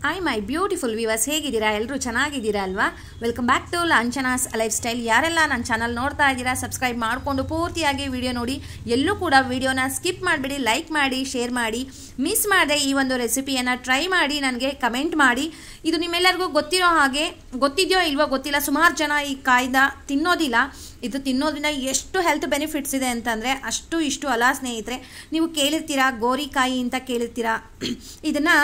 Hi my beautiful viewers, ಹೇಗಿದ್ದೀರಾ? ಎಲ್ಲರೂ ಚೆನ್ನಾಗಿದ್ದೀರಾ ಅಲ್ವಾ? Welcome back to Lanchana's lifestyle. ಯಾರೆಲ್ಲ ನನ್ನ ಚಾನಲ್ ನೋಡ್ತಾ ಇದ್ದೀರಾ, ಸಬ್ಸ್ಕ್ರೈಬ್ ಮಾಡಿಕೊಂಡು ಪೂರ್ತಿಯಾಗಿ ವಿಡಿಯೋ ನೋಡಿ. ಎಲ್ಲೂ ಕೂಡ ವಿಡಿಯೋನ ಸ್ಕಿಪ್ ಮಾಡಿಬಿಡಿ, ಲೈಕ್ ಮಾಡಿ, ಶೇರ್ ಮಾಡಿ. ಮಿಸ್ ಮಾಡದೆ ಈ ಒಂದು ರೆಸಿಪಿಯನ್ನು ಟ್ರೈ ಮಾಡಿ ನನಗೆ ಕಮೆಂಟ್ ಮಾಡಿ. ಇದು ನಿಮ್ಮೆಲ್ಲರಿಗೂ ಗೊತ್ತಿರೋ ಹಾಗೆ, ಗೊತ್ತಿದೆಯೋ ಇಲ್ವೋ ಗೊತ್ತಿಲ್ಲ, ಸುಮಾರು ಜನ ಈ ಕಾಯ್ದ ತಿನ್ನೋದಿಲ್ಲ. ಇದು ತಿನ್ನೋದ್ರಿಂದ ಎಷ್ಟು ಹೆಲ್ತ್ ಬೆನಿಫಿಟ್ಸ್ ಇದೆ ಅಂತಂದರೆ ಅಷ್ಟು ಇಷ್ಟು ಅಲ್ಲ ಸ್ನೇಹಿತರೆ. ನೀವು ಕೇಳಿರ್ತೀರಾ, ಗೋರಿಕಾಯಿ ಅಂತ ಕೇಳಿರ್ತೀರಾ. ಇದನ್ನು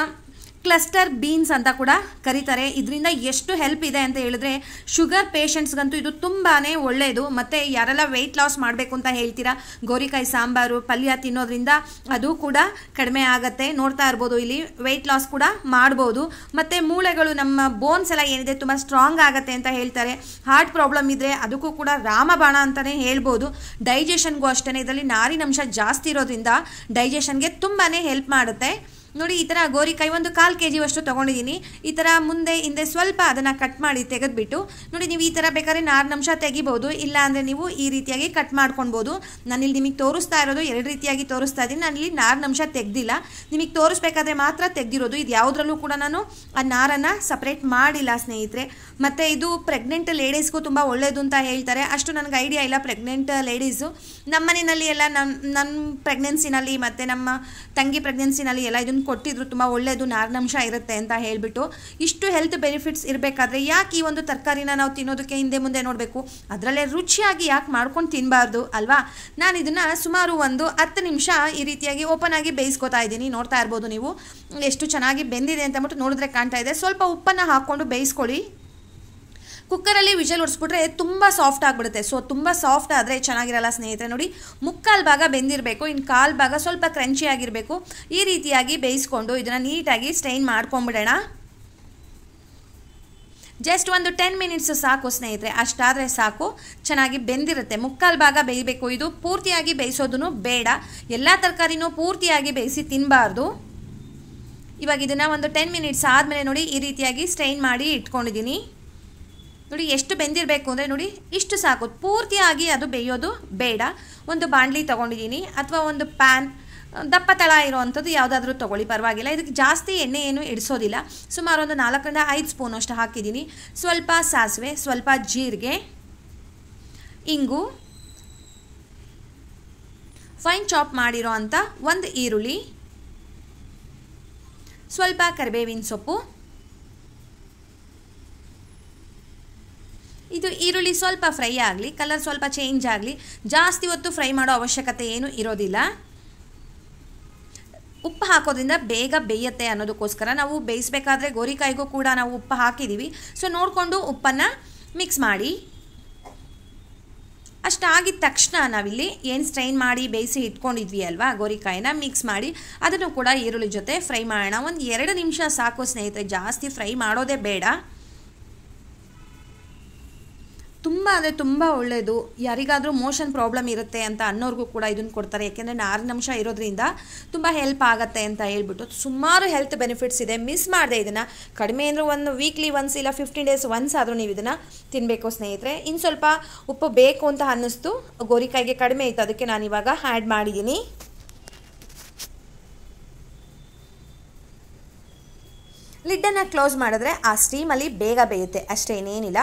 ಕ್ಲಸ್ಟರ್ ಬೀನ್ಸ್ ಅಂತ ಕೂಡ ಕರೀತಾರೆ. ಇದರಿಂದ ಎಷ್ಟು ಹೆಲ್ಪ್ ಇದೆ ಅಂತ ಹೇಳಿದ್ರೆ, ಶುಗರ್ ಪೇಷಂಟ್ಸ್ಗಂತೂ ಇದು ತುಂಬಾ ಒಳ್ಳೆಯದು. ಮತ್ತು ಯಾರೆಲ್ಲ ವೆಯ್ಟ್ ಲಾಸ್ ಮಾಡಬೇಕು ಅಂತ ಹೇಳ್ತೀರಾ, ಗೋರಿಕಾಯಿ ಸಾಂಬಾರು ಪಲ್ಯ ತಿನ್ನೋದ್ರಿಂದ ಅದು ಕೂಡ ಕಡಿಮೆ ಆಗುತ್ತೆ. ನೋಡ್ತಾ ಇರ್ಬೋದು, ಇಲ್ಲಿ ವೆಯ್ಟ್ ಲಾಸ್ ಕೂಡ ಮಾಡ್ಬೋದು. ಮತ್ತು ಮೂಳೆಗಳು, ನಮ್ಮ ಬೋನ್ಸ್ ಎಲ್ಲ ಏನಿದೆ ತುಂಬ ಸ್ಟ್ರಾಂಗ್ ಆಗುತ್ತೆ ಅಂತ ಹೇಳ್ತಾರೆ. ಹಾರ್ಟ್ ಪ್ರಾಬ್ಲಮ್ ಇದ್ದರೆ ಅದಕ್ಕೂ ಕೂಡ ರಾಮಬಾಣ ಅಂತಲೇ ಹೇಳ್ಬೋದು. ಡೈಜೆಷನ್ಗೂ ಅಷ್ಟೇ, ಇದರಲ್ಲಿ ನಾರಿನಂಶ ಜಾಸ್ತಿ ಇರೋದ್ರಿಂದ ಡೈಜೆಷನ್ಗೆ ತುಂಬಾ ಹೆಲ್ಪ್ ಮಾಡುತ್ತೆ. ನೋಡಿ, ಈ ಥರ ಗೋರಿಕಾಯಿ ಒಂದು 1/4 kg ತೊಗೊಂಡಿದ್ದೀನಿ. ಈ ಥರ ಮುಂದೆ ಹಿಂದೆ ಸ್ವಲ್ಪ ಅದನ್ನು ಕಟ್ ಮಾಡಿ ತೆಗೆದುಬಿಟ್ಟು ನೋಡಿ, ನೀವು ಈ ಥರ ಬೇಕಾದ್ರೆ ನಾರಿನಂಶ ತೆಗಿಬೋದು, ಇಲ್ಲ ಅಂದರೆ ನೀವು ಈ ರೀತಿಯಾಗಿ ಕಟ್ ಮಾಡ್ಕೊಳ್ಬೋದು. ನಾನಿಲ್ಲಿ ನಿಮಗೆ ತೋರಿಸ್ತಾ ಇರೋದು 2 ರೀತಿಯಾಗಿ ತೋರಿಸ್ತಾ ಇದ್ದೀನಿ. ನಾನಿಲ್ಲಿ ನಾರಿನಂಶ ತೆಗೆದಿಲ್ಲ, ನಿಮಗೆ ತೋರಿಸ್ಬೇಕಾದ್ರೆ ಮಾತ್ರ ತೆಗೆದಿರೋದು. ಇದು ಯಾವುದ್ರಲ್ಲೂ ಕೂಡ ನಾನು ಆ ನಾರನ್ನು ಸಪ್ರೇಟ್ ಮಾಡಿಲ್ಲ ಸ್ನೇಹಿತರೆ. ಮತ್ತು ಇದು ಪ್ರೆಗ್ನೆಂಟ್ ಲೇಡೀಸ್ಗೂ ತುಂಬ ಒಳ್ಳೆಯದು ಅಂತ ಹೇಳ್ತಾರೆ. ಅಷ್ಟು ನನಗೆ ಐಡಿಯಾ ಇಲ್ಲ ಪ್ರೆಗ್ನೆಂಟ್ ಲೇಡೀಸು. ನಮ್ಮ ಮನೆಯಲ್ಲಿ ಎಲ್ಲ ನನ್ನ ಪ್ರೆಗ್ನೆನ್ಸಿನಲ್ಲಿ ಮತ್ತು ನಮ್ಮ ತಂಗಿ ಪ್ರೆಗ್ನೆನ್ಸಿನಲ್ಲಿ ಎಲ್ಲ ಇದನ್ನು ಕೊಟ್ಟಿದ್ರು. ತುಂಬ ಒಳ್ಳೆಯದು, ನಾರಿನಂಶ ಇರುತ್ತೆ ಅಂತ ಹೇಳಿಬಿಟ್ಟು. ಇಷ್ಟು ಹೆಲ್ತ್ ಬೆನಿಫಿಟ್ಸ್ ಇರಬೇಕಾದ್ರೆ ಯಾಕೆ ಈ ಒಂದು ತರಕಾರಿನ ನಾವು ತಿನ್ನೋದಕ್ಕೆ ಹಿಂದೆ ಮುಂದೆ ನೋಡಬೇಕು? ಅದರಲ್ಲೇ ರುಚಿಯಾಗಿ ಯಾಕೆ ಮಾಡ್ಕೊಂಡು ತಿನ್ನಬಾರ್ದು ಅಲ್ವಾ? ನಾನು ಇದನ್ನು ಸುಮಾರು ಒಂದು 10 ನಿಮಿಷ ಈ ರೀತಿಯಾಗಿ ಓಪನ್ ಆಗಿ ಬೇಯಿಸ್ಕೊತಾ ಇದ್ದೀನಿ. ನೋಡ್ತಾ ಇರ್ಬೋದು ನೀವು ಎಷ್ಟು ಚೆನ್ನಾಗಿ ಬೆಂದಿದೆ ಅಂತ ಅಂದ್ಬಿಟ್ಟು ನೋಡಿದ್ರೆ ಕಾಣ್ತಾ ಇದೆ. ಸ್ವಲ್ಪ ಉಪ್ಪನ್ನು ಹಾಕ್ಕೊಂಡು ಬೇಯಿಸ್ಕೊಳ್ಳಿ. ಕುಕ್ಕರಲ್ಲಿ ವಿಷಲ್ ಹೊಡಿಸ್ಬಿಟ್ರೆ ತುಂಬ ಸಾಫ್ಟ್ ಆಗಿಬಿಡುತ್ತೆ. ಸೊ ತುಂಬ ಸಾಫ್ಟ್ ಆದರೆ ಚೆನ್ನಾಗಿರಲ್ಲ ಸ್ನೇಹಿತರೆ. ನೋಡಿ, 3/4 ಭಾಗ ಬೆಂದಿರಬೇಕು, ಇನ್ನು 1/4 ಭಾಗ ಸ್ವಲ್ಪ ಕ್ರಂಚಿ ಆಗಿರಬೇಕು. ಈ ರೀತಿಯಾಗಿ ಬೇಯಿಸ್ಕೊಂಡು ಇದನ್ನು ನೀಟಾಗಿ ಸ್ಟ್ರೈನ್ ಮಾಡ್ಕೊಂಬಿಡೋಣ. ಜಸ್ಟ್ ಒಂದು 10 ಮಿನಿಟ್ಸು ಸಾಕು ಸ್ನೇಹಿತರೆ, ಅಷ್ಟಾದರೆ ಸಾಕು. ಚೆನ್ನಾಗಿ ಬೆಂದಿರುತ್ತೆ. 3/4 ಭಾಗ ಬೇಯಬೇಕು. ಇದು ಪೂರ್ತಿಯಾಗಿ ಬೇಯಿಸೋದನ್ನು ಬೇಡ. ಎಲ್ಲ ತರಕಾರಿನೂ ಪೂರ್ತಿಯಾಗಿ ಬೇಯಿಸಿ ತಿನ್ನಬಾರ್ದು. ಇವಾಗ ಇದನ್ನು ಒಂದು 10 ಮಿನಿಟ್ಸ್ ಆದಮೇಲೆ ನೋಡಿ, ಈ ರೀತಿಯಾಗಿ ಸ್ಟ್ರೈನ್ ಮಾಡಿ ಇಟ್ಕೊಂಡಿದ್ದೀನಿ. ನೋಡಿ ಎಷ್ಟು ಬೆಂದಿರಬೇಕು ಅಂದರೆ ನೋಡಿ ಇಷ್ಟು ಸಾಕು, ಪೂರ್ತಿಯಾಗಿ ಅದು ಬೇಯೋದು ಬೇಡ. ಒಂದು ಬಾಣಲಿ ತೊಗೊಂಡಿದ್ದೀನಿ, ಅಥವಾ ಒಂದು ಪ್ಯಾನ್ ದಪ್ಪ ತಳ ಇರೋವಂಥದ್ದು ಯಾವುದಾದ್ರೂ ತೊಗೊಳ್ಳಿ, ಪರವಾಗಿಲ್ಲ. ಇದಕ್ಕೆ ಜಾಸ್ತಿ ಎಣ್ಣೆ ಏನು ಇಡಿಸೋದಿಲ್ಲ. ಸುಮಾರು ಒಂದು 4 ರಿಂದ 5 ಸ್ಪೂನ್ ಅಷ್ಟು ಹಾಕಿದ್ದೀನಿ. ಸ್ವಲ್ಪ ಸಾಸಿವೆ, ಸ್ವಲ್ಪ ಜೀರಿಗೆ, ಇಂಗು, ಫೈನ್ ಚಾಪ್ ಮಾಡಿರೋ ಅಂಥ ಒಂದು ಈರುಳ್ಳಿ, ಸ್ವಲ್ಪ ಕರಿಬೇವಿನ ಸೊಪ್ಪು. ಇದು ಈರುಳ್ಳಿ ಸ್ವಲ್ಪ ಫ್ರೈ ಆಗಲಿ, ಕಲರ್ ಸ್ವಲ್ಪ ಚೇಂಜ್ ಆಗಲಿ. ಜಾಸ್ತಿ ಹೊತ್ತು ಫ್ರೈ ಮಾಡೋ ಅವಶ್ಯಕತೆ ಏನು ಇರೋದಿಲ್ಲ. ಉಪ್ಪು ಹಾಕೋದ್ರಿಂದ ಬೇಗ ಬೇಯುತ್ತೆ ಅನ್ನೋದಕ್ಕೋಸ್ಕರ ನಾವು ಬೇಯಿಸಬೇಕಾದ್ರೆ ಗೋರಿಕಾಯಿಗೂ ಕೂಡ ನಾವು ಉಪ್ಪು ಹಾಕಿದ್ದೀವಿ. ಸೊ ನೋಡಿಕೊಂಡು ಉಪ್ಪನ್ನು ಮಿಕ್ಸ್ ಮಾಡಿ. ಅಷ್ಟಾಗಿದ್ದ ತಕ್ಷಣ ನಾವಿಲ್ಲಿ ಏನು ಸ್ಟ್ರೈನ್ ಮಾಡಿ ಬೇಯಿಸಿ ಇಟ್ಕೊಂಡಿದ್ವಿ ಅಲ್ವಾ, ಗೋರಿಕಾಯಿನ ಮಿಕ್ಸ್ ಮಾಡಿ ಅದನ್ನು ಕೂಡ ಈರುಳ್ಳಿ ಜೊತೆ ಫ್ರೈ ಮಾಡೋಣ. ಒಂದು 2 ನಿಮಿಷ ಸಾಕು ಸ್ನೇಹಿತರೆ, ಜಾಸ್ತಿ ಫ್ರೈ ಮಾಡೋದೇ ಬೇಡ. ತುಂಬ ಅಂದರೆ ತುಂಬ ಒಳ್ಳೆಯದು. ಯಾರಿಗಾದರೂ ಮೋಷನ್ ಪ್ರಾಬ್ಲಮ್ ಇರುತ್ತೆ ಅಂತ ಅನ್ನೋರ್ಗೂ ಕೂಡ ಇದನ್ನು ಕೊಡ್ತಾರೆ. ಯಾಕೆಂದರೆ ನಾರಿನಂಶ ಇರೋದ್ರಿಂದ ತುಂಬ ಹೆಲ್ಪ್ ಆಗುತ್ತೆ ಅಂತ ಹೇಳ್ಬಿಟ್ಟು ಸುಮಾರು ಹೆಲ್ತ್ ಬೆನಿಫಿಟ್ಸ್ ಇದೆ. ಮಿಸ್ ಮಾಡಿದೆ ಇದನ್ನು. ಕಡಿಮೆ ಅಂದರೆ ಒಂದು ವೀಕ್ಲಿ ಒನ್ಸ್ ಇಲ್ಲ 15 ಡೇಸ್ ಒನ್ಸ್ ಆದರೂ ನೀವು ಇದನ್ನು ತಿನ್ನಬೇಕು ಸ್ನೇಹಿತರೆ. ಇನ್ನು ಸ್ವಲ್ಪ ಉಪ್ಪು ಬೇಕು ಅಂತ ಅನ್ನಿಸ್ತು, ಗೋರಿಕಾಯಿಗೆ ಕಡಿಮೆ ಇತ್ತು, ಅದಕ್ಕೆ ನಾನು ಇವಾಗ ಆ್ಯಡ್ ಮಾಡಿದ್ದೀನಿ. ಲಿಡ್ಡನ್ನು ಕ್ಲೋಸ್ ಮಾಡಿದ್ರೆ ಆ ಸ್ಟೀಮಲ್ಲಿ ಬೇಗ ಬೇಯುತ್ತೆ, ಅಷ್ಟೇ, ಇನ್ನೇನಿಲ್ಲ.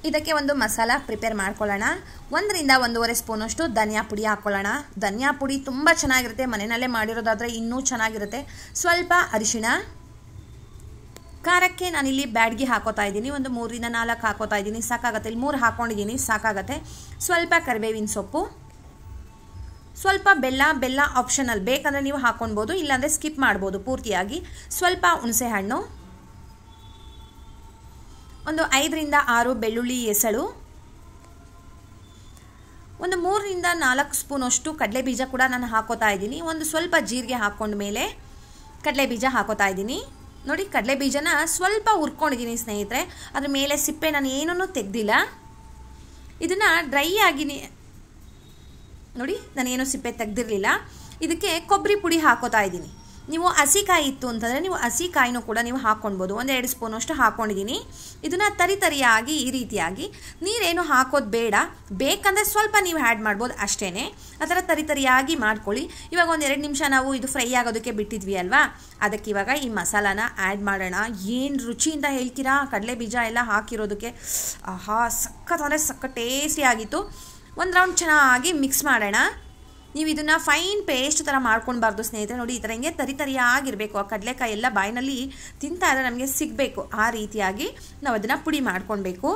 ಇದಕ್ಕೆ ಒಂದು ಮಸಾಲ ಪ್ರಿಪೇರ್ ಮಾಡ್ಕೊಳ್ಳೋಣ. 1 ರಿಂದ 1.5 ಸ್ಪೂನಷ್ಟು ಧನಿಯಾ ಪುಡಿ ಹಾಕ್ಕೊಳ್ಳೋಣ. ಧನಿಯಾ ಪುಡಿ ತುಂಬ ಚೆನ್ನಾಗಿರುತ್ತೆ, ಮನೆಯಲ್ಲೇ ಮಾಡಿರೋದಾದರೆ ಇನ್ನೂ ಚೆನ್ನಾಗಿರುತ್ತೆ. ಸ್ವಲ್ಪ ಅರಿಶಿಣ, ಖಾರಕ್ಕೆ ನಾನಿಲ್ಲಿ ಬ್ಯಾಡ್ಗಿ ಹಾಕೋತಾ ಇದ್ದೀನಿ. ಒಂದು 3 ರಿಂದ 4 ಹಾಕೋತಾ ಇದ್ದೀನಿ, ಸಾಕಾಗುತ್ತೆ. ಇಲ್ಲಿ 3 ಹಾಕ್ಕೊಂಡಿದ್ದೀನಿ, ಸಾಕಾಗುತ್ತೆ. ಸ್ವಲ್ಪ ಕರಿಬೇವಿನ ಸೊಪ್ಪು, ಸ್ವಲ್ಪ ಬೆಲ್ಲ ಆಪ್ಷನಲ್, ಬೇಕಂದರೆ ನೀವು ಹಾಕ್ಕೊಳ್ಬೋದು, ಇಲ್ಲಾಂದರೆ ಸ್ಕಿಪ್ ಮಾಡ್ಬೋದು ಪೂರ್ತಿಯಾಗಿ. ಸ್ವಲ್ಪ ಹುಣಸೆಹಣ್ಣು, ಒಂದು 5 ರಿಂದ 6 ಬೆಳ್ಳುಳ್ಳಿ ಎಸಳು, ಒಂದು 3 ರಿಂದ 4 ಸ್ಪೂನಷ್ಟು ಕಡಲೆ ಬೀಜ ಕೂಡ ನಾನು ಹಾಕೋತಾ ಇದ್ದೀನಿ. ಒಂದು ಸ್ವಲ್ಪ ಜೀರಿಗೆ ಹಾಕ್ಕೊಂಡ ಮೇಲೆ ಕಡಲೆ ಬೀಜ ಹಾಕೋತಾ ಇದ್ದೀನಿ. ನೋಡಿ, ಕಡಲೆ ಬೀಜನ ಸ್ವಲ್ಪ ಹುರ್ಕೊಂಡಿದ್ದೀನಿ ಸ್ನೇಹಿತರೆ, ಅದ್ರ ಮೇಲೆ ಸಿಪ್ಪೆ ನಾನು ಏನೂ ತೆಗೆದಿಲ್ಲ. ಇದನ್ನು ಡ್ರೈ ಆಗಿ ನೋಡಿ, ನಾನೇನು ಸಿಪ್ಪೆ ತೆಗೆದಿರಲಿಲ್ಲ. ಇದಕ್ಕೆ ಕೊಬ್ಬರಿ ಪುಡಿ ಹಾಕೋತಾ ಇದ್ದೀನಿ. ನೀವು ಹಸಿಕಾಯಿ ಇತ್ತು ಅಂತಂದರೆ ನೀವು ಹಸಿಕಾಯಿನೂ ಕೂಡ ನೀವು ಹಾಕ್ಕೊಳ್ಬೋದು. 1-2 ಸ್ಪೂನಷ್ಟು ಹಾಕ್ಕೊಂಡಿದ್ದೀನಿ. ಇದನ್ನು ತರಿಯಾಗಿ ಈ ರೀತಿಯಾಗಿ, ನೀರೇನು ಹಾಕೋದು ಬೇಡ, ಬೇಕಂದರೆ ಸ್ವಲ್ಪ ನೀವು ಆ್ಯಡ್ ಮಾಡ್ಬೋದು ಅಷ್ಟೇ. ಆ ಥರ ತರಿಯಾಗಿ ಮಾಡ್ಕೊಳ್ಳಿ. ಇವಾಗ 1-2 ನಿಮಿಷ ನಾವು ಇದು ಫ್ರೈ ಆಗೋದಕ್ಕೆ ಬಿಟ್ಟಿದ್ವಿ ಅಲ್ವಾ, ಅದಕ್ಕೆ ಇವಾಗ ಈ ಮಸಾಲಾನ ಆ್ಯಡ್ ಮಾಡೋಣ. ಏನು ರುಚಿ ಅಂತ ಹೇಳ್ತೀರಾ, ಕಡಲೆ ಬೀಜ ಎಲ್ಲ ಹಾಕಿರೋದಕ್ಕೆ. ಆಹಾ, ಸಖತ್ ಅಂದರೆ ಸಖತ್ ಟೇಸ್ಟಿ ಆಗಿತ್ತು. ಒಂದು ರೌಂಡ್ ಚೆನ್ನಾಗಿ ಮಿಕ್ಸ್ ಮಾಡೋಣ. ನೀವು ಇದನ್ನು ಫೈನ್ ಪೇಸ್ಟ್ ಥರ ಮಾಡ್ಕೊಳ್ಬಾರ್ದು ಸ್ನೇಹಿತರೆ. ನೋಡಿ, ಈ ಥರ ಹಿಂಗೆ ತರಿಯಾಗಿರಬೇಕು. ಆ ಕಡಲೆಕಾಯಿ ಎಲ್ಲ ಬಾಯಿನಲ್ಲಿ ತಿಂತಾ ಇದ್ರೆ ನಮಗೆ ಸಿಗಬೇಕು. ಆ ರೀತಿಯಾಗಿ ನಾವು ಅದನ್ನು ಪುಡಿ ಮಾಡ್ಕೊಳ್ಬೇಕು.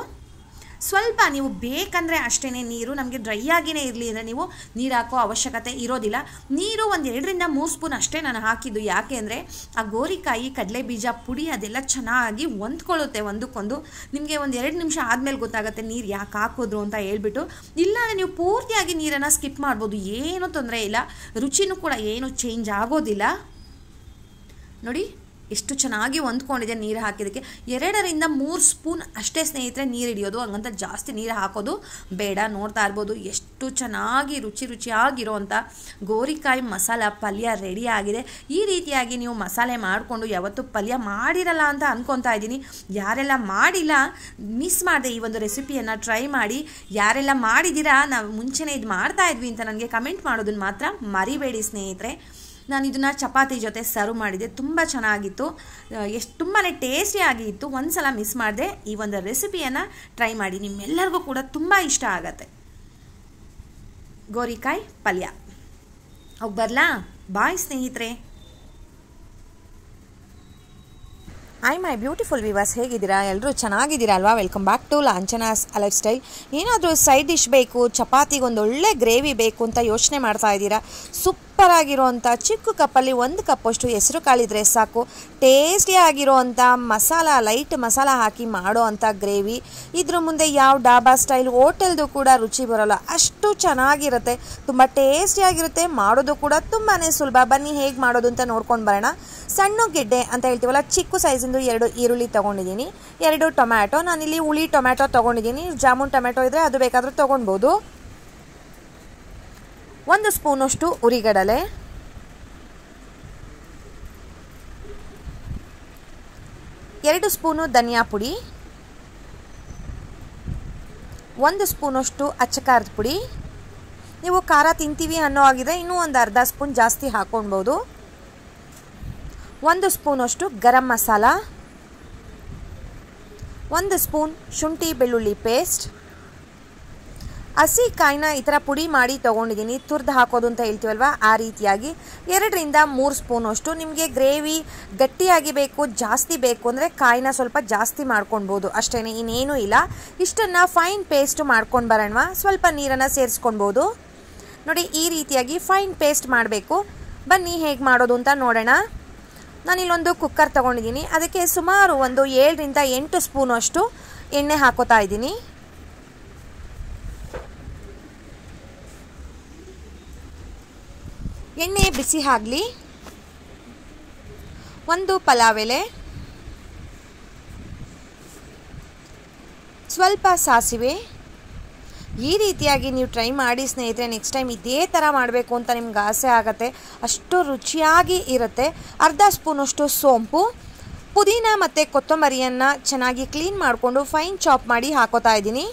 ಸ್ವಲ್ಪ ನೀವು ಬೇಕಂದರೆ ಅಷ್ಟೇ ನೀರು, ನಮಗೆ ಡ್ರೈ ಆಗಿಯೇ ಇರಲಿ ಅಂದರೆ ನೀವು ನೀರು ಹಾಕೋ ಅವಶ್ಯಕತೆ ಇರೋದಿಲ್ಲ. ನೀರು 1-2-3 ಸ್ಪೂನ್ ಅಷ್ಟೇ ನಾನು ಹಾಕಿದ್ದು. ಯಾಕೆ ಅಂದರೆ ಆ ಗೋರಿಕಾಯಿ ಕಡಲೆ ಬೀಜ ಪುಡಿ ಅದೆಲ್ಲ ಚೆನ್ನಾಗಿ ಹೊಂದ್ಕೊಳ್ಳುತ್ತೆ ಒಂದಕ್ಕೊಂದು. ನಿಮಗೆ 1-2 ನಿಮಿಷ ಆದಮೇಲೆ ಗೊತ್ತಾಗುತ್ತೆ ನೀರು ಯಾಕೆ ಹಾಕಿದ್ರು ಅಂತ ಹೇಳ್ಬಿಟ್ಟು. ಇಲ್ಲಾಂದರೆ ನೀವು ಪೂರ್ತಿಯಾಗಿ ನೀರನ್ನು ಸ್ಕಿಪ್ ಮಾಡ್ಬೋದು, ಏನೂ ತೊಂದರೆ ಇಲ್ಲ. ರುಚಿನೂ ಕೂಡ ಏನು ಚೇಂಜ್ ಆಗೋದಿಲ್ಲ. ನೋಡಿ ಎಷ್ಟು ಚೆನ್ನಾಗಿ ಹೊಂದ್ಕೊಂಡಿದೆ ನೀರು ಹಾಕಿದ್ದಕ್ಕೆ. 2-3 ಸ್ಪೂನ್ ಅಷ್ಟೇ ಸ್ನೇಹಿತರೆ ನೀರು ಹಿಡಿಯೋದು, ಹಂಗಂತ ಜಾಸ್ತಿ ನೀರು ಹಾಕೋದು ಬೇಡ. ನೋಡ್ತಾ ಇರ್ಬೋದು ಎಷ್ಟು ಚೆನ್ನಾಗಿ ರುಚಿಯಾಗಿರೋವಂಥ ಗೋರಿಕಾಯಿ ಮಸಾಲ ಪಲ್ಯ ರೆಡಿ ಆಗಿದೆ. ಈ ರೀತಿಯಾಗಿ ನೀವು ಮಸಾಲೆ ಮಾಡಿಕೊಂಡು ಯಾವತ್ತೂ ಪಲ್ಯ ಮಾಡಿರಲ್ಲ ಅಂತ ಅಂದ್ಕೊತಾ ಇದ್ದೀನಿ. ಯಾರೆಲ್ಲ ಮಾಡಿಲ್ಲ, ಮಿಸ್ ಮಾಡಿದೆ ಈ ಒಂದು ರೆಸಿಪಿಯನ್ನು ಟ್ರೈ ಮಾಡಿ. ಯಾರೆಲ್ಲ ಮಾಡಿದ್ದೀರಾ, ನಾವು ಮುಂಚೆನೇ ಇದು ಮಾಡ್ತಾ ಇದ್ವಿ ಅಂತ ನನಗೆ ಕಮೆಂಟ್ ಮಾಡೋದನ್ನು ಮಾತ್ರ ಮರಿಬೇಡಿ ಸ್ನೇಹಿತರೆ. ನಾನು ಇದನ್ನು ಚಪಾತಿ ಜೊತೆ ಸರ್ವ್ ಮಾಡಿದೆ, ತುಂಬ ಚೆನ್ನಾಗಿತ್ತು, ತುಂಬಾ ಟೇಸ್ಟಿಯಾಗಿ ಇತ್ತು. ಒಂದು ಸಲ ಮಿಸ್ ಮಾಡಿದೆ. ಈ ಒಂದು ರೆಸಿಪಿಯನ್ನು ಟ್ರೈ ಮಾಡಿ, ನಿಮ್ಮೆಲ್ಲರಿಗೂ ಕೂಡ ತುಂಬ ಇಷ್ಟ ಆಗುತ್ತೆ. ಗೋರಿಕಾಯಿ ಪಲ್ಯ ಹೋಗಿ ಬರಲಾ? ಬಾಯ್ ಸ್ನೇಹಿತರೆ. ಹಾಯ್ ಮೈ ಬ್ಯೂಟಿಫುಲ್ ವಿವರ್ಸ್, ಹೇಗಿದ್ದೀರಾ? ಎಲ್ಲರೂ ಚೆನ್ನಾಗಿದ್ದೀರಾ ಅಲ್ವಾ? Welcome back to Lanchana's lifestyle. ಏನಾದರೂ ಸೈಡ್ ಡಿಶ್ ಬೇಕು, ಚಪಾತಿಗೆ ಒಂದು ಒಳ್ಳೆ ಗ್ರೇವಿ ಬೇಕು ಅಂತ ಯೋಚನೆ ಮಾಡ್ತಾ ಇದ್ದೀರಾ? ಸೂಪರ್ ಆಗಿರೋವಂಥ ಚಿಕ್ಕ ಕಪ್ಪಲ್ಲಿ 1 ಕಪ್ಪಷ್ಟು ಹೆಸರು ಕಾಳಿದ್ರೆ ಸಾಕು. ಟೇಸ್ಟಿಯಾಗಿರೋವಂಥ ಮಸಾಲ, ಲೈಟ್ ಮಸಾಲ ಹಾಕಿ ಮಾಡೋ ಅಂಥ ಗ್ರೇವಿ. ಇದ್ರ ಮುಂದೆ ಯಾವ ಡಾಬಾ ಸ್ಟೈಲ್ ಹೋಟೆಲ್ದು ಕೂಡ ರುಚಿ ಬರೋಲ್ಲ, ಅಷ್ಟು ಚೆನ್ನಾಗಿರುತ್ತೆ. ತುಂಬ ಟೇಸ್ಟಿಯಾಗಿರುತ್ತೆ, ಮಾಡೋದು ಕೂಡ ತುಂಬಾ ಸುಲಭ. ಬನ್ನಿ ಹೇಗೆ ಮಾಡೋದು ಅಂತ ನೋಡ್ಕೊಂಡು ಬರೋಣ. ಸಣ್ಣ ಗೆಡ್ಡೆ ಅಂತ ಹೇಳ್ತೀವಲ್ಲ, ಚಿಕ್ಕ ಸೈಜಿಂದು 2 ಈರುಳ್ಳಿ ತೊಗೊಂಡಿದ್ದೀನಿ, 2 ಟೊಮ್ಯಾಟೊ. ನಾನಿಲ್ಲಿ ಹುಳಿ ಟೊಮ್ಯಾಟೊ ತೊಗೊಂಡಿದ್ದೀನಿ. ಜಾಮೂನ್ ಟೊಮ್ಯಾಟೊ ಇದ್ದರೆ ಅದು ಬೇಕಾದರೂ ತೊಗೊಳ್ಬೋದು. 1 ಸ್ಪೂನಷ್ಟು ಹುರಿಗಡಲೆ, 2 ಸ್ಪೂನು ಧನಿಯಾ ಪುಡಿ, 1 ಸ್ಪೂನಷ್ಟು ಅಚ್ಚ ಖಾರದ ಪುಡಿ. ನೀವು ಖಾರ ತಿಂತೀವಿ ಅನ್ನೋ ಆಗಿದೆ ಇನ್ನೂ ಒಂದು ಅರ್ಧ ಸ್ಪೂನ್ ಜಾಸ್ತಿ ಹಾಕ್ಕೊಳ್ಬೋದು. 1 ಸ್ಪೂನಷ್ಟು ಗರಂ ಮಸಾಲ, 1 ಸ್ಪೂನ್ ಶುಂಠಿ ಬೆಳ್ಳುಳ್ಳಿ ಪೇಸ್ಟ್. ಹಸಿ ಕಾಯಿನ ಈ ಥರ ಪುಡಿ ಮಾಡಿ ತೊಗೊಂಡಿದ್ದೀನಿ, ತುರ್ದು ಹಾಕೋದು ಅಂತ ಹೇಳ್ತೀವಲ್ವ ಆ ರೀತಿಯಾಗಿ. 2-3 ಸ್ಪೂನಷ್ಟು. ನಿಮಗೆ ಗ್ರೇವಿ ಗಟ್ಟಿಯಾಗಿ ಬೇಕು, ಜಾಸ್ತಿ ಬೇಕು ಅಂದರೆ ಕಾಯಿನ ಸ್ವಲ್ಪ ಜಾಸ್ತಿ ಮಾಡ್ಕೊಳ್ಬೋದು ಅಷ್ಟೇ, ಇನ್ನೇನೂ ಇಲ್ಲ. ಇಷ್ಟನ್ನು ಫೈನ್ ಪೇಸ್ಟ್ ಮಾಡ್ಕೊಂಡು ಬರೋಣ. ಸ್ವಲ್ಪ ನೀರನ್ನು ಸೇರಿಸ್ಕೊಳ್ಬೋದು. ನೋಡಿ, ಈ ರೀತಿಯಾಗಿ ಫೈನ್ ಪೇಸ್ಟ್ ಮಾಡಬೇಕು. ಬನ್ನಿ ಹೇಗೆ ಮಾಡೋದು ಅಂತ ನೋಡೋಣ. ನಾನಿಲ್ಲೊಂದು ಕುಕ್ಕರ್ ತೊಗೊಂಡಿದ್ದೀನಿ, ಅದಕ್ಕೆ ಸುಮಾರು ಒಂದು 7-8 ಸ್ಪೂನಷ್ಟು ಎಣ್ಣೆ ಹಾಕೋತಾ ಇದ್ದೀನಿ. ಎಣ್ಣೆ ಬಿಸಿ ಆಗಲಿ. 1 ಪಲಾವ್ ಎಲೆ, ಸ್ವಲ್ಪ ಸಾಸಿವೆ. ಈ ರೀತಿಯಾಗಿ ನೀವು ಟ್ರೈ ಮಾಡಿ ಸ್ನೇಹಿತರೆ. ನೆಕ್ಸ್ಟ್ ಟೈಮ್ ಇದೇ ಥರ ಮಾಡಬೇಕು ಅಂತ ನಿಮ್ಗೆ ಆಸೆ ಆಗುತ್ತೆ, ಅಷ್ಟು ರುಚಿಯಾಗಿ ಇರುತ್ತೆ. ಅರ್ಧ ಸ್ಪೂನಷ್ಟು ಸೋಂಪು, ಪುದೀನ ಮತ್ತು ಕೊತ್ತಂಬರಿಯನ್ನು ಚೆನ್ನಾಗಿ ಕ್ಲೀನ್ ಮಾಡಿಕೊಂಡು ಫೈನ್ ಚಾಪ್ ಮಾಡಿ ಹಾಕೋತಾ ಇದ್ದೀನಿ.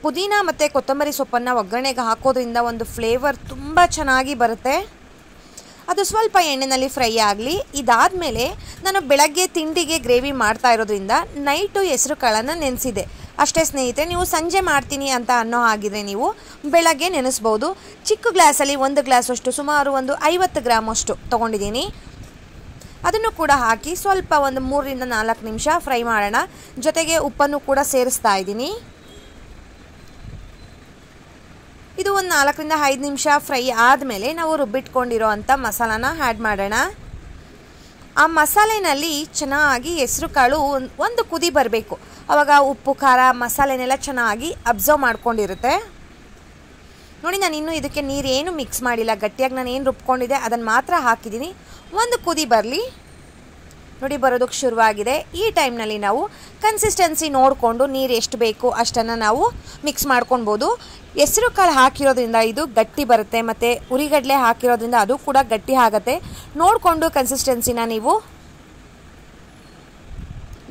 ಪುದೀನ ಮತ್ತು ಕೊತ್ತಂಬರಿ ಸೊಪ್ಪನ್ನು ಒಗ್ಗರಣೆಗೆ ಹಾಕೋದ್ರಿಂದ ಒಂದು ಫ್ಲೇವರ್ ತುಂಬ ಚೆನ್ನಾಗಿ ಬರುತ್ತೆ. ಅದು ಸ್ವಲ್ಪ ಎಣ್ಣೆಯಲ್ಲಿ ಫ್ರೈ ಆಗಲಿ. ಇದಾದಮೇಲೆ ನಾನು ಬೆಳಗ್ಗೆ ತಿಂಡಿಗೆ ಗ್ರೇವಿ ಮಾಡ್ತಾ ಇರೋದ್ರಿಂದ ನೈಟು ಹೆಸರು ಕಾಳನ್ನು ನೆನೆಸಿದೆ ಅಷ್ಟೇ ಸ್ನೇಹಿತರೆ. ನೀವು ಸಂಜೆ ಮಾಡ್ತೀನಿ ಅಂತ ಅನ್ನೋ ಹಾಗಿದ್ರೆ ನೀವು ಬೆಳಗ್ಗೆ ನೆನೆಸ್ಬೋದು. ಚಿಕ್ಕ ಗ್ಲಾಸಲ್ಲಿ 1 ಗ್ಲಾಸಷ್ಟು ಸುಮಾರು ಒಂದು 50 ಗ್ರಾಮಷ್ಟು ತೊಗೊಂಡಿದ್ದೀನಿ. ಅದನ್ನು ಕೂಡ ಹಾಕಿ ಸ್ವಲ್ಪ ಒಂದು 3-4 ನಿಮಿಷ ಫ್ರೈ ಮಾಡೋಣ. ಜೊತೆಗೆ ಉಪ್ಪನ್ನು ಕೂಡ ಸೇರಿಸ್ತಾ ಇದ್ದೀನಿ. ಇದು ಒಂದು 4-5 ನಿಮಿಷ ಫ್ರೈ ಆದಮೇಲೆ ನಾವು ರುಬ್ಬಿಟ್ಕೊಂಡಿರೋ ಅಂಥ ಮಸಾಲಾನ ಆ್ಯಡ್ ಮಾಡೋಣ. ಆ ಮಸಾಲೆನಲ್ಲಿ ಚೆನ್ನಾಗಿ ಹೆಸರು ಕಾಳು ಒಂದು ಕುದಿ ಬರಬೇಕು. ಆವಾಗ ಉಪ್ಪು ಖಾರ ಮಸಾಲೆನೆಲ್ಲ ಚೆನ್ನಾಗಿ ಅಬ್ಸರ್ವ್ ಮಾಡ್ಕೊಂಡಿರುತ್ತೆ. ನೋಡಿ, ನಾನು ಇನ್ನೂ ಇದಕ್ಕೆ ನೀರೇನು ಮಿಕ್ಸ್ ಮಾಡಿಲ್ಲ, ಗಟ್ಟಿಯಾಗಿ ನಾನು ಏನು ರುಬ್ಕೊಂಡಿದ್ದೆ ಅದನ್ನು ಮಾತ್ರ ಹಾಕಿದ್ದೀನಿ. ಒಂದು ಕುದಿ ಬರಲಿ. ನೋಡಿ ಬರೋದಕ್ಕೆ ಶುರುವಾಗಿದೆ. ಈ ಟೈಮ್ನಲ್ಲಿ ನಾವು ಕನ್ಸಿಸ್ಟೆನ್ಸಿ ನೋಡಿಕೊಂಡು ನೀರು ಎಷ್ಟು ಬೇಕು ಅಷ್ಟನ್ನು ನಾವು ಮಿಕ್ಸ್ ಮಾಡ್ಕೊಳ್ಬೋದು. ಹೆಸರು ಕಾಳು ಹಾಕಿರೋದ್ರಿಂದ ಇದು ಗಟ್ಟಿ ಬರುತ್ತೆ, ಮತ್ತು ಉರಿಗಡಲೆ ಹಾಕಿರೋದ್ರಿಂದ ಅದು ಕೂಡ ಗಟ್ಟಿ ಆಗುತ್ತೆ. ನೋಡಿಕೊಂಡು ಕನ್ಸಿಸ್ಟೆನ್ಸಿನ ನೀವು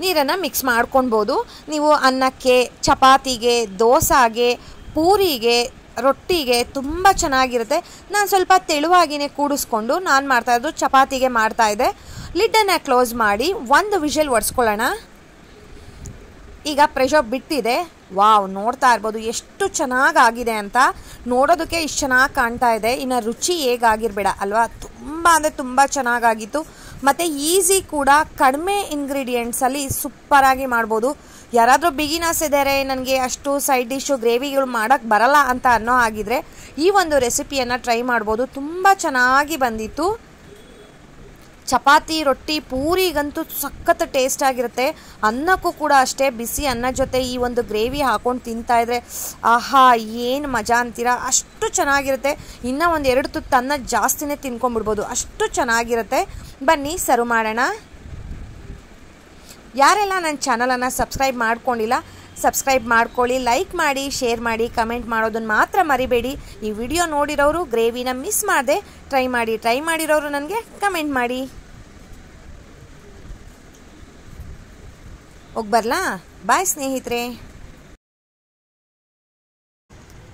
ನೀರನ್ನು ಮಿಕ್ಸ್ ಮಾಡ್ಕೊಳ್ಬೋದು. ನೀವು ಅನ್ನಕ್ಕೆ, ಚಪಾತಿಗೆ, ದೋಸೆಗೆ, ಪೂರಿಗೆ, ರೊಟ್ಟಿಗೆ ತುಂಬ ಚೆನ್ನಾಗಿರುತ್ತೆ. ನಾನು ಸ್ವಲ್ಪ ತೆಳುವಾಗಿಯೇ ಕೂಡಿಸ್ಕೊಂಡು ನಾನು ಮಾಡ್ತಾಯಿದ್ದು ಚಪಾತಿಗೆ ಮಾಡ್ತಾಯಿದ್ದೆ. ಲಿಡ್ಡನ್ನು ಕ್ಲೋಸ್ ಮಾಡಿ ಒಂದು ವಿಷಲ್ ಒರೆಸ್ಕೊಳ್ಳೋಣ. ಈಗ ಪ್ರೆಷರ್ ಬಿಟ್ಟಿದೆ. ವಾವ್, ನೋಡ್ತಾ ಇರ್ಬೋದು ಎಷ್ಟು ಚೆನ್ನಾಗಾಗಿದೆ ಅಂತ. ನೋಡೋದಕ್ಕೆ ಇಷ್ಟು ಚೆನ್ನಾಗಿ ಕಾಣ್ತಾ ಇದೆ. ಇನ್ನು ರುಚಿ ಹೇಗಾಗಿರಬೇಡ ಅಲ್ವಾ, ತುಂಬ ಅಂದರೆ ತುಂಬ ಚೆನ್ನಾಗಾಗಿತ್ತು. ಮತ್ತು ಈಸಿ ಕೂಡ, ಕಡಿಮೆ ಇಂಗ್ರೀಡಿಯೆಂಟ್ಸಲ್ಲಿ ಸೂಪರಾಗಿ ಮಾಡ್ಬೋದು. ಯಾರಾದರೂ ಬಿಗಿನರ್ಸ್ ಇದ್ದಾರೆ, ನನಗೆ ಅಷ್ಟು ಸೈಡ್ ಡಿಶ್ಶು ಗ್ರೇವಿಗಳು ಮಾಡೋಕ್ಕೆ ಬರಲ್ಲ ಅಂತ ಅನ್ನೋ ಆಗಿದ್ರೆ ಈ ಒಂದು ರೆಸಿಪಿಯನ್ನು ಟ್ರೈ ಮಾಡ್ಬೋದು. ತುಂಬ ಚೆನ್ನಾಗಿ ಬಂದಿತ್ತು. ಚಪಾತಿ, ರೊಟ್ಟಿ, ಪೂರಿಗಂತೂ ಸಖತ್ ಟೇಸ್ಟ್ ಆಗಿರುತ್ತೆ. ಅನ್ನಕ್ಕೂ ಕೂಡ ಅಷ್ಟೇ, ಬಿಸಿ ಅನ್ನ ಜೊತೆ ಈ ಒಂದು ಗ್ರೇವಿ ಹಾಕ್ಕೊಂಡು ತಿಂತಾಯಿದ್ರೆ ಆಹಾ ಏನು ಮಜಾ ಅಂತೀರಾ, ಅಷ್ಟು ಚೆನ್ನಾಗಿರುತ್ತೆ. ಇನ್ನೂ ಒಂದು 2 ತುತ್ತು ಅನ್ನ ಜಾಸ್ತಿನೇ ತಿನ್ಕೊಂಡ್ಬಿಡ್ಬೋದು, ಅಷ್ಟು ಚೆನ್ನಾಗಿರುತ್ತೆ. ಬನ್ನಿ ಸರ್ವ್ ಮಾಡೋಣ. ಯಾರೆಲ್ಲ ನನ್ನ ಚಾನಲನ್ನು ಸಬ್ಸ್ಕ್ರೈಬ್ ಮಾಡ್ಕೊಂಡಿಲ್ಲ ಸಬ್ಸ್ಕ್ರೈಬ್ ಮಾಡ್ಕೊಳ್ಳಿ, ಲೈಕ್ ಮಾಡಿ, ಶೇರ್ ಮಾಡಿ, ಕಮೆಂಟ್ ಮಾಡೋದನ್ನು ಮಾತ್ರ ಮರಿಬೇಡಿ. ಈ ವಿಡಿಯೋ ನೋಡಿರೋರು ಗ್ರೇವಿನ ಮಿಸ್ ಮಾಡದೆ ಟ್ರೈ ಮಾಡಿರೋರು ನನಗೆ ಕಮೆಂಟ್ ಮಾಡಿ. ಹೋಗ್ಬರ್ಲಾ? ಬಾಯ್ ಸ್ನೇಹಿತರೆ.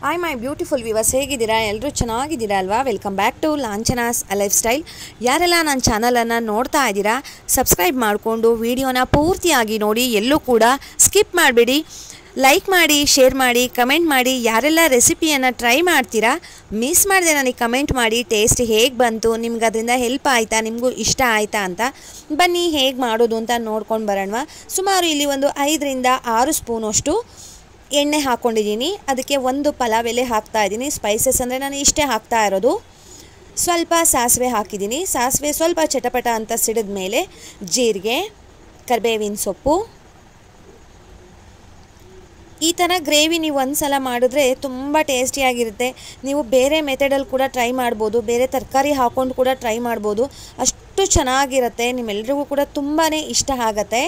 ಹಾಯ್ ಮೈ ಬ್ಯೂಟಿಫುಲ್ ವ್ಯೂವರ್ಸ್, ಹೇಗಿದ್ದೀರಾ? ಎಲ್ಲರೂ ಚೆನ್ನಾಗಿದ್ದೀರಾ ಅಲ್ವಾ? Welcome back to Lanchana's lifestyle. ಯಾರೆಲ್ಲ ನನ್ನ ಚಾನಲನ್ನು ನೋಡ್ತಾ ಇದ್ದೀರಾ ಸಬ್ಸ್ಕ್ರೈಬ್ ಮಾಡಿಕೊಂಡು ವಿಡಿಯೋನ ಪೂರ್ತಿಯಾಗಿ ನೋಡಿ, ಎಲ್ಲೂ ಕೂಡ ಸ್ಕಿಪ್ ಮಾಡಬೇಡಿ. ಲೈಕ್ ಮಾಡಿ, ಶೇರ್ ಮಾಡಿ, ಕಮೆಂಟ್ ಮಾಡಿ. ಯಾರೆಲ್ಲ ರೆಸಿಪಿಯನ್ನು ಟ್ರೈ ಮಾಡ್ತೀರಾ ಮಿಸ್ ಮಾಡಿದೆ ನನಗೆ ಕಮೆಂಟ್ ಮಾಡಿ. ಟೇಸ್ಟ್ ಹೇಗೆ ಬಂತು, ನಿಮ್ಗೆ ಅದರಿಂದ ಹೆಲ್ಪ್ ಆಯಿತಾ, ನಿಮಗೂ ಇಷ್ಟ ಆಯಿತಾ ಅಂತ. ಬನ್ನಿ ಹೇಗೆ ಮಾಡೋದು ಅಂತ ನೋಡ್ಕೊಂಡು ಬರೋಣ. ಸುಮಾರು ಇಲ್ಲಿ ಒಂದು 5 ರಿಂದ 6 ಸ್ಪೂನಷ್ಟು ಎಣ್ಣೆ ಹಾಕ್ಕೊಂಡಿದ್ದೀನಿ. ಅದಕ್ಕೆ ಒಂದು ಪಲಾವ್ ಎಲೆ ಹಾಕ್ತಾಯಿದ್ದೀನಿ. ಸ್ಪೈಸಸ್ ಅಂದರೆ ನಾನು ಇಷ್ಟೇ ಹಾಕ್ತಾ ಇರೋದು. ಸ್ವಲ್ಪ ಸಾಸಿವೆ ಹಾಕಿದ್ದೀನಿ. ಸಾಸಿವೆ ಸ್ವಲ್ಪ ಚಟಪಟ ಅಂತ ಸಿಡಿದ ಮೇಲೆ ಜೀರಿಗೆ, ಕರಿಬೇವಿನ ಸೊಪ್ಪು. ಈ ಥರ ಗ್ರೇವಿ ನೀವು ಒಂದು ಸಲ ಮಾಡಿದ್ರೆ ತುಂಬ ಟೇಸ್ಟಿಯಾಗಿರುತ್ತೆ. ನೀವು ಬೇರೆ ಮೆಥಡಲ್ಲಿ ಕೂಡ ಟ್ರೈ ಮಾಡ್ಬೋದು, ಬೇರೆ ತರಕಾರಿ ಹಾಕ್ಕೊಂಡು ಕೂಡ ಟ್ರೈ ಮಾಡ್ಬೋದು. ಅಷ್ಟು ಚೆನ್ನಾಗಿರುತ್ತೆ, ನಿಮ್ಮೆಲ್ರಿಗೂ ಕೂಡ ತುಂಬಾ ಇಷ್ಟ ಆಗುತ್ತೆ.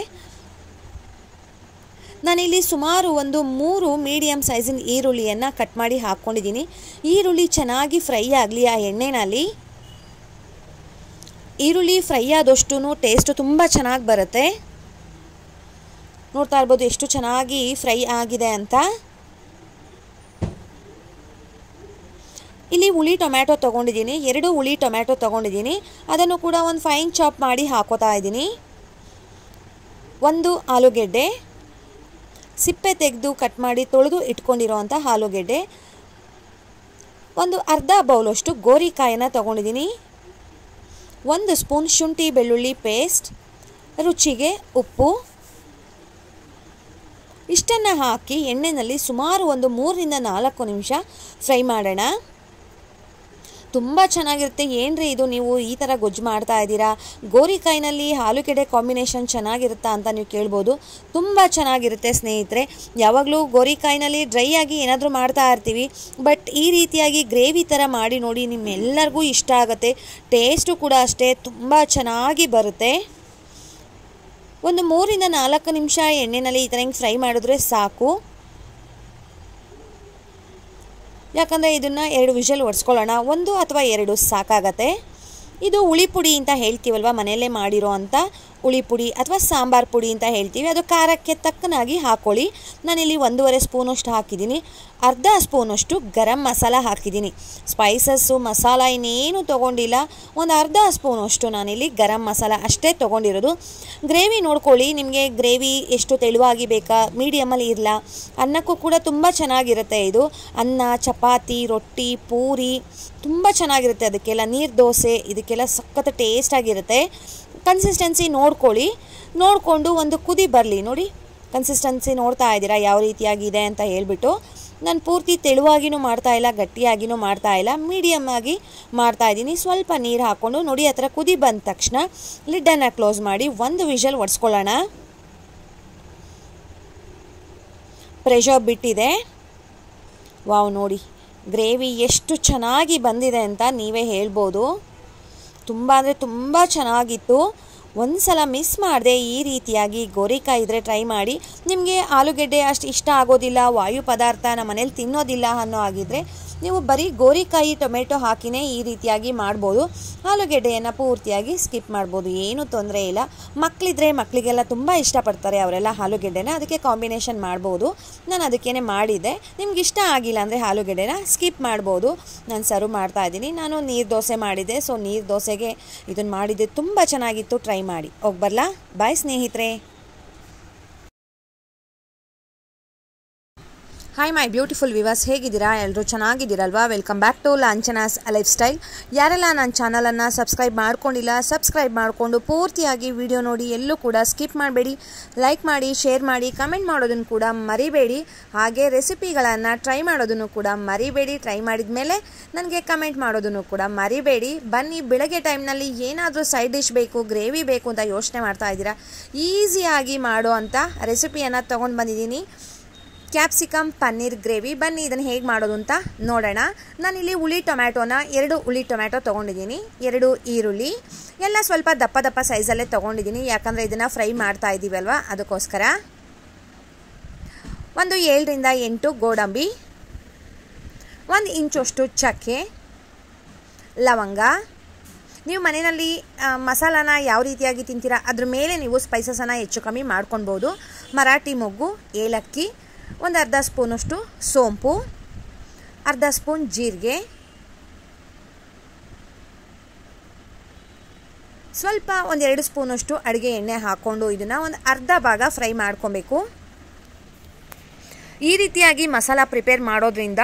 ನಾನಿಲ್ಲಿ ಸುಮಾರು ಒಂದು 3 ಮೀಡಿಯಮ್ ಸೈಜಿನ ಈರುಳ್ಳಿಯನ್ನು ಕಟ್ ಮಾಡಿ ಹಾಕ್ಕೊಂಡಿದ್ದೀನಿ. ಈರುಳ್ಳಿ ಚೆನ್ನಾಗಿ ಫ್ರೈ ಆಗಲಿ ಆ ಎಣ್ಣೆನಲ್ಲಿ. ಈರುಳ್ಳಿ ಫ್ರೈ ಆದಷ್ಟು ಟೇಸ್ಟು ತುಂಬ ಚೆನ್ನಾಗಿ ಬರುತ್ತೆ. ನೋಡ್ತಾ ಇರ್ಬೋದು ಎಷ್ಟು ಚೆನ್ನಾಗಿ ಫ್ರೈ ಆಗಿದೆ ಅಂತ. ಇಲ್ಲಿ ಹುಳಿ ಟೊಮ್ಯಾಟೊ ತೊಗೊಂಡಿದ್ದೀನಿ, 2 ಹುಳಿ ಟೊಮ್ಯಾಟೊ ತೊಗೊಂಡಿದ್ದೀನಿ. ಅದನ್ನು ಕೂಡ ಒಂದು ಫೈನ್ ಚಾಪ್ ಮಾಡಿ ಹಾಕೋತಾ ಇದ್ದೀನಿ. 1 ಆಲೂಗೆಡ್ಡೆ, ಸಿಪ್ಪೆ ತೆಗೆದು ಕಟ್ ಮಾಡಿ ತೊಳೆದು ಇಟ್ಕೊಂಡಿರೋವಂಥ ಆಲೂಗೆಡ್ಡೆ. ಒಂದು ಅರ್ಧ ಬೌಲಷ್ಟು ಗೋರಿಕಾಯನ್ನು ತೊಗೊಂಡಿದ್ದೀನಿ. 1 ಸ್ಪೂನ್ ಶುಂಠಿ ಬೆಳ್ಳುಳ್ಳಿ ಪೇಸ್ಟ್, ರುಚಿಗೆ ಉಪ್ಪು. ಇಷ್ಟನ್ನು ಹಾಕಿ ಎಣ್ಣೆಯಲ್ಲಿ ಸುಮಾರು ಒಂದು 3 ರಿಂದ 4 ನಿಮಿಷ ಫ್ರೈ ಮಾಡೋಣ. ತುಂಬ ಚೆನ್ನಾಗಿರುತ್ತೆ. ಏನ್ರಿ ಇದು ನೀವು ಈ ಥರ ಗೊಜ್ಜು ಮಾಡ್ತಾ ಇದ್ದೀರಾ, ಗೋರಿಕಾಯಿನಲ್ಲಿ ಆಲೂಗೆಡ್ಡೆ ಕಾಂಬಿನೇಷನ್ ಚೆನ್ನಾಗಿರುತ್ತಾ ಅಂತ ನೀವು ಕೇಳ್ಬೋದು. ತುಂಬ ಚೆನ್ನಾಗಿರುತ್ತೆ ಸ್ನೇಹಿತರೆ. ಯಾವಾಗಲೂ ಗೋರಿಕಾಯಿನಲ್ಲಿ ಡ್ರೈ ಆಗಿ ಏನಾದರೂ ಮಾಡ್ತಾ ಇರ್ತೀವಿ, ಬಟ್ ಈ ರೀತಿಯಾಗಿ ಗ್ರೇವಿ ಥರ ಮಾಡಿ ನೋಡಿ, ನಿಮ್ಮೆಲ್ಲರಿಗೂ ಇಷ್ಟ ಆಗುತ್ತೆ. ಟೇಸ್ಟು ಕೂಡ ಅಷ್ಟೇ ತುಂಬ ಚೆನ್ನಾಗಿ ಬರುತ್ತೆ. ಒಂದು 3 ರಿಂದ 4 ನಿಮಿಷ ಎಣ್ಣೆಯಲ್ಲಿ ಈ ಥರ ಹಿಂಗೆ ಫ್ರೈ ಮಾಡಿದ್ರೆ ಸಾಕು. ಯಾಕಂದರೆ ಇದನ್ನು 2 ವಿಷಲ್ ಒರೆಸ್ಕೊಳ್ಳೋಣ. 1 ಅಥವಾ 2 ಸಾಕಾಗತ್ತೆ. ಇದು ಹುಳಿ ಪುಡಿ ಅಂತ ಹೇಳ್ತೀವಲ್ವ, ಮನೆಯಲ್ಲೇ ಮಾಡಿರೋ ಅಂಥ ಹುಳಿ ಪುಡಿ ಅಥವಾ ಸಾಂಬಾರು ಪುಡಿ ಅಂತ ಹೇಳ್ತೀವಿ. ಅದು ಖಾರಕ್ಕೆ ತಕ್ಕನಾಗಿ ಹಾಕ್ಕೊಳ್ಳಿ. ನಾನಿಲ್ಲಿ 1.5 ಸ್ಪೂನಷ್ಟು ಹಾಕಿದ್ದೀನಿ. ಅರ್ಧ ಸ್ಪೂನಷ್ಟು ಗರಂ ಮಸಾಲ ಹಾಕಿದ್ದೀನಿ. ಸ್ಪೈಸಸ್ಸು ಮಸಾಲ ಇನ್ನೇನು ತೊಗೊಂಡಿಲ್ಲ. ಒಂದು ಅರ್ಧ ಸ್ಪೂನಷ್ಟು ನಾನಿಲ್ಲಿ ಗರಂ ಮಸಾಲ ಅಷ್ಟೇ ತೊಗೊಂಡಿರೋದು. ಗ್ರೇವಿ ನೋಡ್ಕೊಳ್ಳಿ, ನಿಮಗೆ ಗ್ರೇವಿ ಎಷ್ಟು ತೆಳುವಾಗಿ ಬೇಕಾ, ಮೀಡಿಯಮಲ್ಲಿ ಇರಲ್ಲ. ಅನ್ನಕ್ಕೂ ಕೂಡ ತುಂಬ ಚೆನ್ನಾಗಿರುತ್ತೆ ಇದು. ಅನ್ನ, ಚಪಾತಿ, ರೊಟ್ಟಿ, ಪೂರಿ ತುಂಬ ಚೆನ್ನಾಗಿರುತ್ತೆ. ಅದಕ್ಕೆಲ್ಲ ನೀರು ದೋಸೆ ಇದಕ್ಕೆಲ್ಲ ಸಖತ್ ಟೇಸ್ಟಾಗಿರುತ್ತೆ. ಕನ್ಸಿಸ್ಟೆನ್ಸಿ ನೋಡಿಕೊಂಡು ಒಂದು ಕುದಿ ಬರಲಿ. ನೋಡಿ ಕನ್ಸಿಸ್ಟೆನ್ಸಿ ನೋಡ್ತಾ ಇದ್ದೀರಾ ಯಾವ ರೀತಿಯಾಗಿದೆ ಅಂತ ಹೇಳ್ಬಿಟ್ಟು. ನಾನು ಪೂರ್ತಿ ತೆಳುವಾಗಿನೂ ಮಾಡ್ತಾಯಿಲ್ಲ, ಗಟ್ಟಿಯಾಗಿನೂ ಮಾಡ್ತಾಯಿಲ್ಲ, ಮೀಡಿಯಮ್ ಆಗಿ ಮಾಡ್ತಾಯಿದ್ದೀನಿ. ಸ್ವಲ್ಪ ನೀರು ಹಾಕ್ಕೊಂಡು ನೋಡಿ ಆ ಥರ ಕುದಿ ಬಂದ ತಕ್ಷಣ ಲಿಡ್ಡನ್ನು ಕ್ಲೋಸ್ ಮಾಡಿ 1 ವಿಷಲ್ ಒರೆಸ್ಕೊಳ್ಳೋಣ. ಪ್ರೆಷರ್ ಬಿಟ್ಟಿದೆ. ವಾವ್, ನೋಡಿ ಗ್ರೇವಿ ಎಷ್ಟು ಚೆನ್ನಾಗಿ ಬಂದಿದೆ ಅಂತ ನೀವೇ ಹೇಳ್ಬೋದು. ತುಂಬ ಅಂದರೆ ತುಂಬ ಚೆನ್ನಾಗಿತ್ತು. ಒಂದು ಸಲ ಮಿಸ್ ಮಾಡದೆ ಈ ರೀತಿಯಾಗಿ ಗೋರಿಕಾಯಿ ಇದ್ದರೆ ಟ್ರೈ ಮಾಡಿ. ನಿಮಗೆ ಆಲೂಗೆಡ್ಡೆ ಅಷ್ಟು ಇಷ್ಟ ಆಗೋದಿಲ್ಲ, ವಾಯು ಪದಾರ್ಥ ನಮ್ಮ ಮನೇಲಿ ತಿನ್ನೋದಿಲ್ಲ ಅನ್ನೋ ಆಗಿದ್ದರೆ ನೀವು ಬರೀ ಗೋರಿಕಾಯಿ ಟೊಮೆಟೊ ಹಾಕಿನೇ ಈ ರೀತಿಯಾಗಿ ಮಾಡ್ಬೋದು. ಆಲೂಗೆಡ್ಡೆಯನ್ನು ಪೂರ್ತಿಯಾಗಿ ಸ್ಕಿಪ್ ಮಾಡ್ಬೋದು, ಏನೂ ತೊಂದರೆ ಇಲ್ಲ. ಮಕ್ಕಳಿದ್ರೆ ಮಕ್ಕಳಿಗೆಲ್ಲ ತುಂಬ ಇಷ್ಟಪಡ್ತಾರೆ ಅವರೆಲ್ಲ ಆಲೂಗೆಡ್ಡೆನ, ಅದಕ್ಕೆ ಕಾಂಬಿನೇಷನ್ ಮಾಡ್ಬೋದು. ನಾನು ಅದಕ್ಕೇ ಮಾಡಿದ್ದೆ. ನಿಮ್ಗೆ ಇಷ್ಟ ಆಗಿಲ್ಲ ಅಂದರೆ ಆಲೂಗೆಡ್ಡೆನ ಸ್ಕಿಪ್ ಮಾಡ್ಬೋದು. ನಾನು ಸರ್ವ್ ಮಾಡ್ತಾಯಿದ್ದೀನಿ. ನಾನು ನೀರು ದೋಸೆ ಮಾಡಿದ್ದೆ, ಸೊ ನೀರು ದೋಸೆಗೆ ಇದನ್ನು ಮಾಡಿದ್ದೆ, ತುಂಬ ಚೆನ್ನಾಗಿತ್ತು. ಟ್ರೈ ಮಾಡಿ. ಹೋಗಿ ಬರಲಾ? ಬಾಯ್ ಸ್ನೇಹಿತರೆ. ಹಾಯ್ ಮೈ ಬ್ಯೂಟಿಫುಲ್ ವಿವರ್ಸ್, ಹೇಗಿದ್ದೀರಾ? ಎಲ್ಲರೂ ಚೆನ್ನಾಗಿದ್ದೀರಲ್ವಾ? Welcome back to Lanchana's lifestyle. ಯಾರೆಲ್ಲ ನನ್ನ ಚಾನಲನ್ನು ಸಬ್ಸ್ಕ್ರೈಬ್ ಮಾಡ್ಕೊಂಡಿಲ್ಲ, ಸಬ್ಸ್ಕ್ರೈಬ್ ಮಾಡಿಕೊಂಡು ಪೂರ್ತಿಯಾಗಿ ವಿಡಿಯೋ ನೋಡಿ. ಎಲ್ಲೂ ಕೂಡ ಸ್ಕಿಪ್ ಮಾಡಬೇಡಿ. ಲೈಕ್ ಮಾಡಿ, ಶೇರ್ ಮಾಡಿ, ಕಮೆಂಟ್ ಮಾಡೋದನ್ನು ಕೂಡ ಮರಿಬೇಡಿ. ಹಾಗೆ ರೆಸಿಪಿಗಳನ್ನು ಟ್ರೈ ಮಾಡೋದನ್ನು ಕೂಡ ಮರಿಬೇಡಿ. ಟ್ರೈ ಮಾಡಿದ ಮೇಲೆ ನನಗೆ ಕಮೆಂಟ್ ಮಾಡೋದನ್ನು ಕೂಡ ಮರಿಬೇಡಿ. ಬನ್ನಿ, ಬೆಳಗ್ಗೆ ಟೈಮ್ನಲ್ಲಿ ಏನಾದರೂ ಸೈಡ್ ಡಿಶ್ ಬೇಕು, ಗ್ರೇವಿ ಬೇಕು ಅಂತ ಯೋಚನೆ ಮಾಡ್ತಾ ಇದ್ದೀರಾ, ಈಸಿಯಾಗಿ ಮಾಡೋ ಅಂಥ ರೆಸಿಪಿಯನ್ನು ತೊಗೊಂಡು ಬಂದಿದ್ದೀನಿ. Capsicum paneer gravy. ಬನ್ನಿ ಇದನ್ನು ಹೇಗೆ ಮಾಡೋದು ಅಂತ ನೋಡೋಣ. ನಾನಿಲ್ಲಿ ಹುಳಿ ಟೊಮ್ಯಾಟೋನ 2 ಹುಳಿ ಟೊಮ್ಯಾಟೊ ತೊಗೊಂಡಿದ್ದೀನಿ, 2 ಈರುಳ್ಳಿ ಎಲ್ಲ ಸ್ವಲ್ಪ ದಪ್ಪ ದಪ್ಪ ಸೈಜಲ್ಲೇ ತೊಗೊಂಡಿದ್ದೀನಿ, ಯಾಕಂದರೆ ಇದನ್ನು ಫ್ರೈ ಮಾಡ್ತಾ ಇದ್ದೀವಿ ಅಲ್ವಾ, ಅದಕ್ಕೋಸ್ಕರ. ಒಂದು 7 ರಿಂದ 8 ಗೋಡಂಬಿ, 1 ಇಂಚಷ್ಟು ಚಕ್ಕೆ, ಲವಂಗ. ನೀವು ಮನೆಯಲ್ಲಿ ಮಸಾಲಾನ ಯಾವ ರೀತಿಯಾಗಿ ತಿಂತೀರಾ ಅದ್ರ ಮೇಲೆ ನೀವು ಸ್ಪೈಸಸನ್ನು ಹೆಚ್ಚು ಕಮ್ಮಿ ಮಾಡ್ಕೊಳ್ಬೋದು. ಮರಾಠಿ ಮೊಗ್ಗು, ಏಲಕ್ಕಿ, ಒಂದು ಅರ್ಧ ಸ್ಪೂನಷ್ಟು ಸೋಂಪು, ಅರ್ಧ ಸ್ಪೂನ್ ಜೀರಿಗೆ, ಸ್ವಲ್ಪ 1-2 ಸ್ಪೂನಷ್ಟು ಅಡುಗೆ ಎಣ್ಣೆ ಹಾಕ್ಕೊಂಡು ಇದನ್ನು ಒಂದು ಅರ್ಧ ಭಾಗ ಫ್ರೈ ಮಾಡ್ಕೊಬೇಕು. ಈ ರೀತಿಯಾಗಿ ಮಸಾಲ ಪ್ರಿಪೇರ್ ಮಾಡೋದ್ರಿಂದ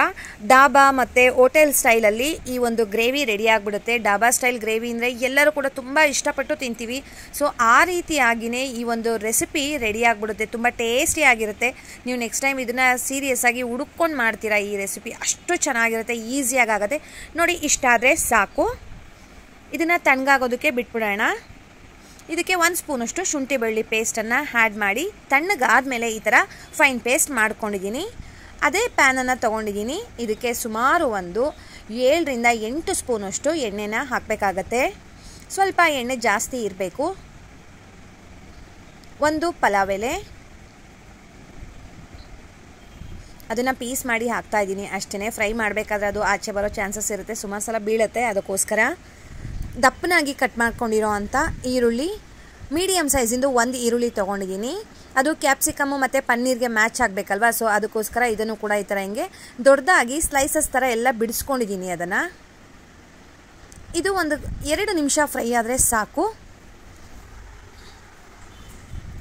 ಡಾಬಾ ಮತ್ತು ಹೋಟೆಲ್ ಸ್ಟೈಲಲ್ಲಿ ಈ ಒಂದು ಗ್ರೇವಿ ರೆಡಿ ಆಗಿಬಿಡುತ್ತೆ. ಡಾಬಾ ಸ್ಟೈಲ್ ಗ್ರೇವಿ ಅಂದರೆ ಎಲ್ಲರೂ ಕೂಡ ತುಂಬ ಇಷ್ಟಪಟ್ಟು ತಿಂತೀವಿ. ಸೊ ಆ ರೀತಿಯಾಗಿಯೇ ಈ ಒಂದು ರೆಸಿಪಿ ರೆಡಿ ಆಗಿಬಿಡುತ್ತೆ, ತುಂಬ ಟೇಸ್ಟಿಯಾಗಿರುತ್ತೆ. ನೀವು ನೆಕ್ಸ್ಟ್ ಟೈಮ್ ಇದನ್ನು ಸೀರಿಯಸ್ ಆಗಿ ಹುಡುಕೊಂಡು ಮಾಡ್ತೀರಾ. ಈ ರೆಸಿಪಿ ಅಷ್ಟು ಚೆನ್ನಾಗಿರುತ್ತೆ, ಈಸಿಯಾಗಿ ಆಗುತ್ತೆ. ನೋಡಿ, ಇಷ್ಟಾದರೆ ಸಾಕು. ಇದನ್ನು ತಣ್ಣಗಾಗೋದಕ್ಕೆ ಬಿಟ್ಬಿಡೋಣ. ಇದಕ್ಕೆ 1 ಸ್ಪೂನಷ್ಟು ಶುಂಠಿ ಬೆಳ್ಳುಳ್ಳಿ ಪೇಸ್ಟನ್ನು ಆ್ಯಡ್ ಮಾಡಿ ತಣ್ಣಗಾದ್ಮೇಲೆ ಈ ಥರ ಫೈನ್ ಪೇಸ್ಟ್ ಮಾಡ್ಕೊಂಡಿದ್ದೀನಿ. ಅದೇ ಪ್ಯಾನನ್ನು ತೊಗೊಂಡಿದ್ದೀನಿ. ಇದಕ್ಕೆ ಸುಮಾರು ಒಂದು 7 ರಿಂದ 8 ಸ್ಪೂನಷ್ಟು ಎಣ್ಣೆನ ಹಾಕಬೇಕಾಗತ್ತೆ. ಸ್ವಲ್ಪ ಎಣ್ಣೆ ಜಾಸ್ತಿ ಇರಬೇಕು. 1 ಪಲಾವ್ ಎಲೆ, ಅದನ್ನು ಪೀಸ್ ಮಾಡಿ ಹಾಕ್ತಾಯಿದ್ದೀನಿ ಅಷ್ಟೇ. ಫ್ರೈ ಮಾಡಬೇಕಾದ್ರೆ ಅದು ಆಚೆ ಬರೋ ಚಾನ್ಸಸ್ ಇರುತ್ತೆ, ಸುಮಾರು ಸಲ ಬೀಳುತ್ತೆ, ಅದಕ್ಕೋಸ್ಕರ. ದಪ್ಪನಾಗಿ ಕಟ್ ಮಾಡ್ಕೊಂಡಿರೋ ಅಂಥ ಈರುಳ್ಳಿ, ಮೀಡಿಯಮ್ ಸೈಜಿಂದು 1 ಈರುಳ್ಳಿ ತೊಗೊಂಡಿದ್ದೀನಿ. ಅದು ಕ್ಯಾಪ್ಸಿಕಮ್ಮು ಮತ್ತು ಪನ್ನೀರ್ಗೆ ಮ್ಯಾಚ್ ಆಗಬೇಕಲ್ವ, ಸೊ ಅದಕ್ಕೋಸ್ಕರ ಇದನ್ನು ಕೂಡ ಈ ಥರ ಹಿಂಗೆ ದೊಡ್ಡದಾಗಿ ಸ್ಲೈಸಸ್ ಥರ ಎಲ್ಲ ಬಿಡಿಸ್ಕೊಂಡಿದ್ದೀನಿ. ಅದನ್ನು ಇದು ಒಂದು 2 ನಿಮಿಷ ಫ್ರೈ ಆದರೆ ಸಾಕು.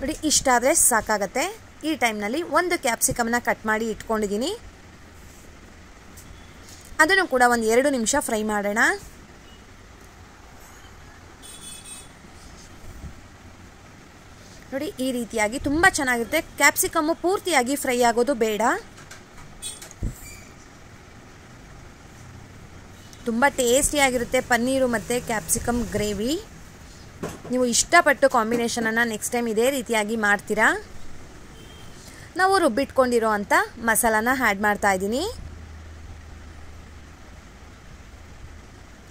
ನೋಡಿ, ಇಷ್ಟಾದರೆ ಸಾಕಾಗತ್ತೆ. ಈ ಟೈಮ್ನಲ್ಲಿ 1 ಕ್ಯಾಪ್ಸಿಕಮ್ನ ಕಟ್ ಮಾಡಿ ಇಟ್ಕೊಂಡಿದ್ದೀನಿ. ಅದನ್ನು ಕೂಡ ಒಂದು 2 ನಿಮಿಷ ಫ್ರೈ ಮಾಡೋಣ. ನೋಡಿ, ಈ ರೀತಿಯಾಗಿ ತುಂಬ ಚೆನ್ನಾಗಿರುತ್ತೆ. ಕ್ಯಾಪ್ಸಿಕಮ್ಮು ಪೂರ್ತಿಯಾಗಿ ಫ್ರೈ ಆಗೋದು ಬೇಡ. ತುಂಬ ಟೇಸ್ಟಿಯಾಗಿರುತ್ತೆ ಪನ್ನೀರು ಮತ್ತು ಕ್ಯಾಪ್ಸಿಕಮ್ ಗ್ರೇವಿ. ನೀವು ಇಷ್ಟಪಟ್ಟು ಕಾಂಬಿನೇಷನನ್ನು ನೆಕ್ಸ್ಟ್ ಟೈಮ್ ಇದೇ ರೀತಿಯಾಗಿ ಮಾಡ್ತೀರಾ. ನಾವು ರುಬ್ಬಿಟ್ಕೊಂಡಿರೋ ಅಂಥ ಮಸಾಲಾನ ಆ್ಯಡ್ ಮಾಡ್ತಾಯಿದ್ದೀನಿ.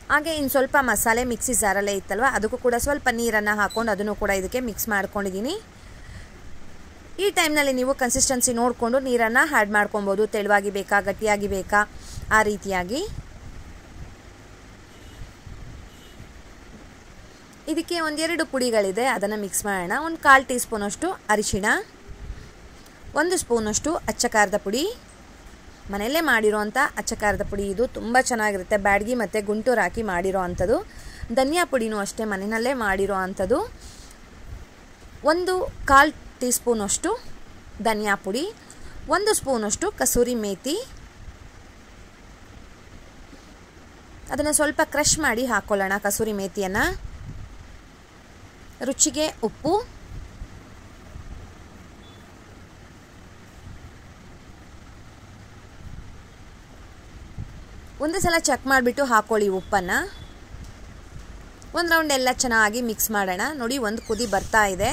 ಹಾಗೆ ಇನ್ನು ಸ್ವಲ್ಪ ಮಸಾಲೆ ಮಿಕ್ಸಿ ಜಾರಲ್ಲೇ ಇತ್ತಲ್ವ, ಅದಕ್ಕೂ ಕೂಡ ಸ್ವಲ್ಪ ನೀರನ್ನು ಹಾಕ್ಕೊಂಡು ಅದನ್ನು ಕೂಡ ಇದಕ್ಕೆ ಮಿಕ್ಸ್ ಮಾಡ್ಕೊಂಡಿದ್ದೀನಿ. ಈ ಟೈಮ್ನಲ್ಲಿ ನೀವು ಕನ್ಸಿಸ್ಟೆನ್ಸಿ ನೋಡಿಕೊಂಡು ನೀರನ್ನು ಆ್ಯಡ್ ಮಾಡ್ಕೊಬೋದು. ತೆಳುವಾಗಿ ಬೇಕಾ, ಗಟ್ಟಿಯಾಗಿ ಬೇಕಾ, ಆ ರೀತಿಯಾಗಿ. ಇದಕ್ಕೆ 1-2 ಪುಡಿಗಳಿದೆ, ಅದನ್ನು ಮಿಕ್ಸ್ ಮಾಡೋಣ. 1/4 ಟೀ ಸ್ಪೂನಷ್ಟು ಅರಿಶಿಣ, 1 ಸ್ಪೂನಷ್ಟು ಅಚ್ಚ ಖಾರದ ಪುಡಿ, ಮನೆಯಲ್ಲೇ ಮಾಡಿರೋ ಅಂಥ ಅಚ್ಚ ಖಾರದ ಪುಡಿ. ಇದು ತುಂಬ ಚೆನ್ನಾಗಿರುತ್ತೆ, ಬ್ಯಾಡಗಿ ಮತ್ತು ಗುಂಟೂರು ಹಾಕಿ ಮಾಡಿರೋ ಅಂಥದ್ದು. ಧನಿಯಾ ಪುಡಿನೂ ಅಷ್ಟೇ ಮನೆಯಲ್ಲೇ ಮಾಡಿರೋ ಅಂಥದ್ದು. 1/4 ಟೀ ಸ್ಪೂನಷ್ಟು ಧನಿಯಾ ಪುಡಿ, 1 ಸ್ಪೂನಷ್ಟು ಕಸೂರಿ ಮೇಥಿ. ಅದನ್ನು ಸ್ವಲ್ಪ ಕ್ರಷ್ ಮಾಡಿ ಹಾಕ್ಕೊಳ್ಳೋಣ ಕಸೂರಿ ಮೇಥಿಯನ್ನು. ರುಚಿಗೆ ಉಪ್ಪು, ಒಂದು ಸಲ ಚೆಕ್ ಮಾಡಿಬಿಟ್ಟು ಹಾಕ್ಕೊಳ್ಳಿ ಉಪ್ಪನ್ನು. ಒಂದು ರೌಂಡ್ ಎಲ್ಲ ಚೆನ್ನಾಗಿ ಮಿಕ್ಸ್ ಮಾಡೋಣ. ನೋಡಿ, ಒಂದು ಕುದಿ ಬರ್ತಾ ಇದೆ.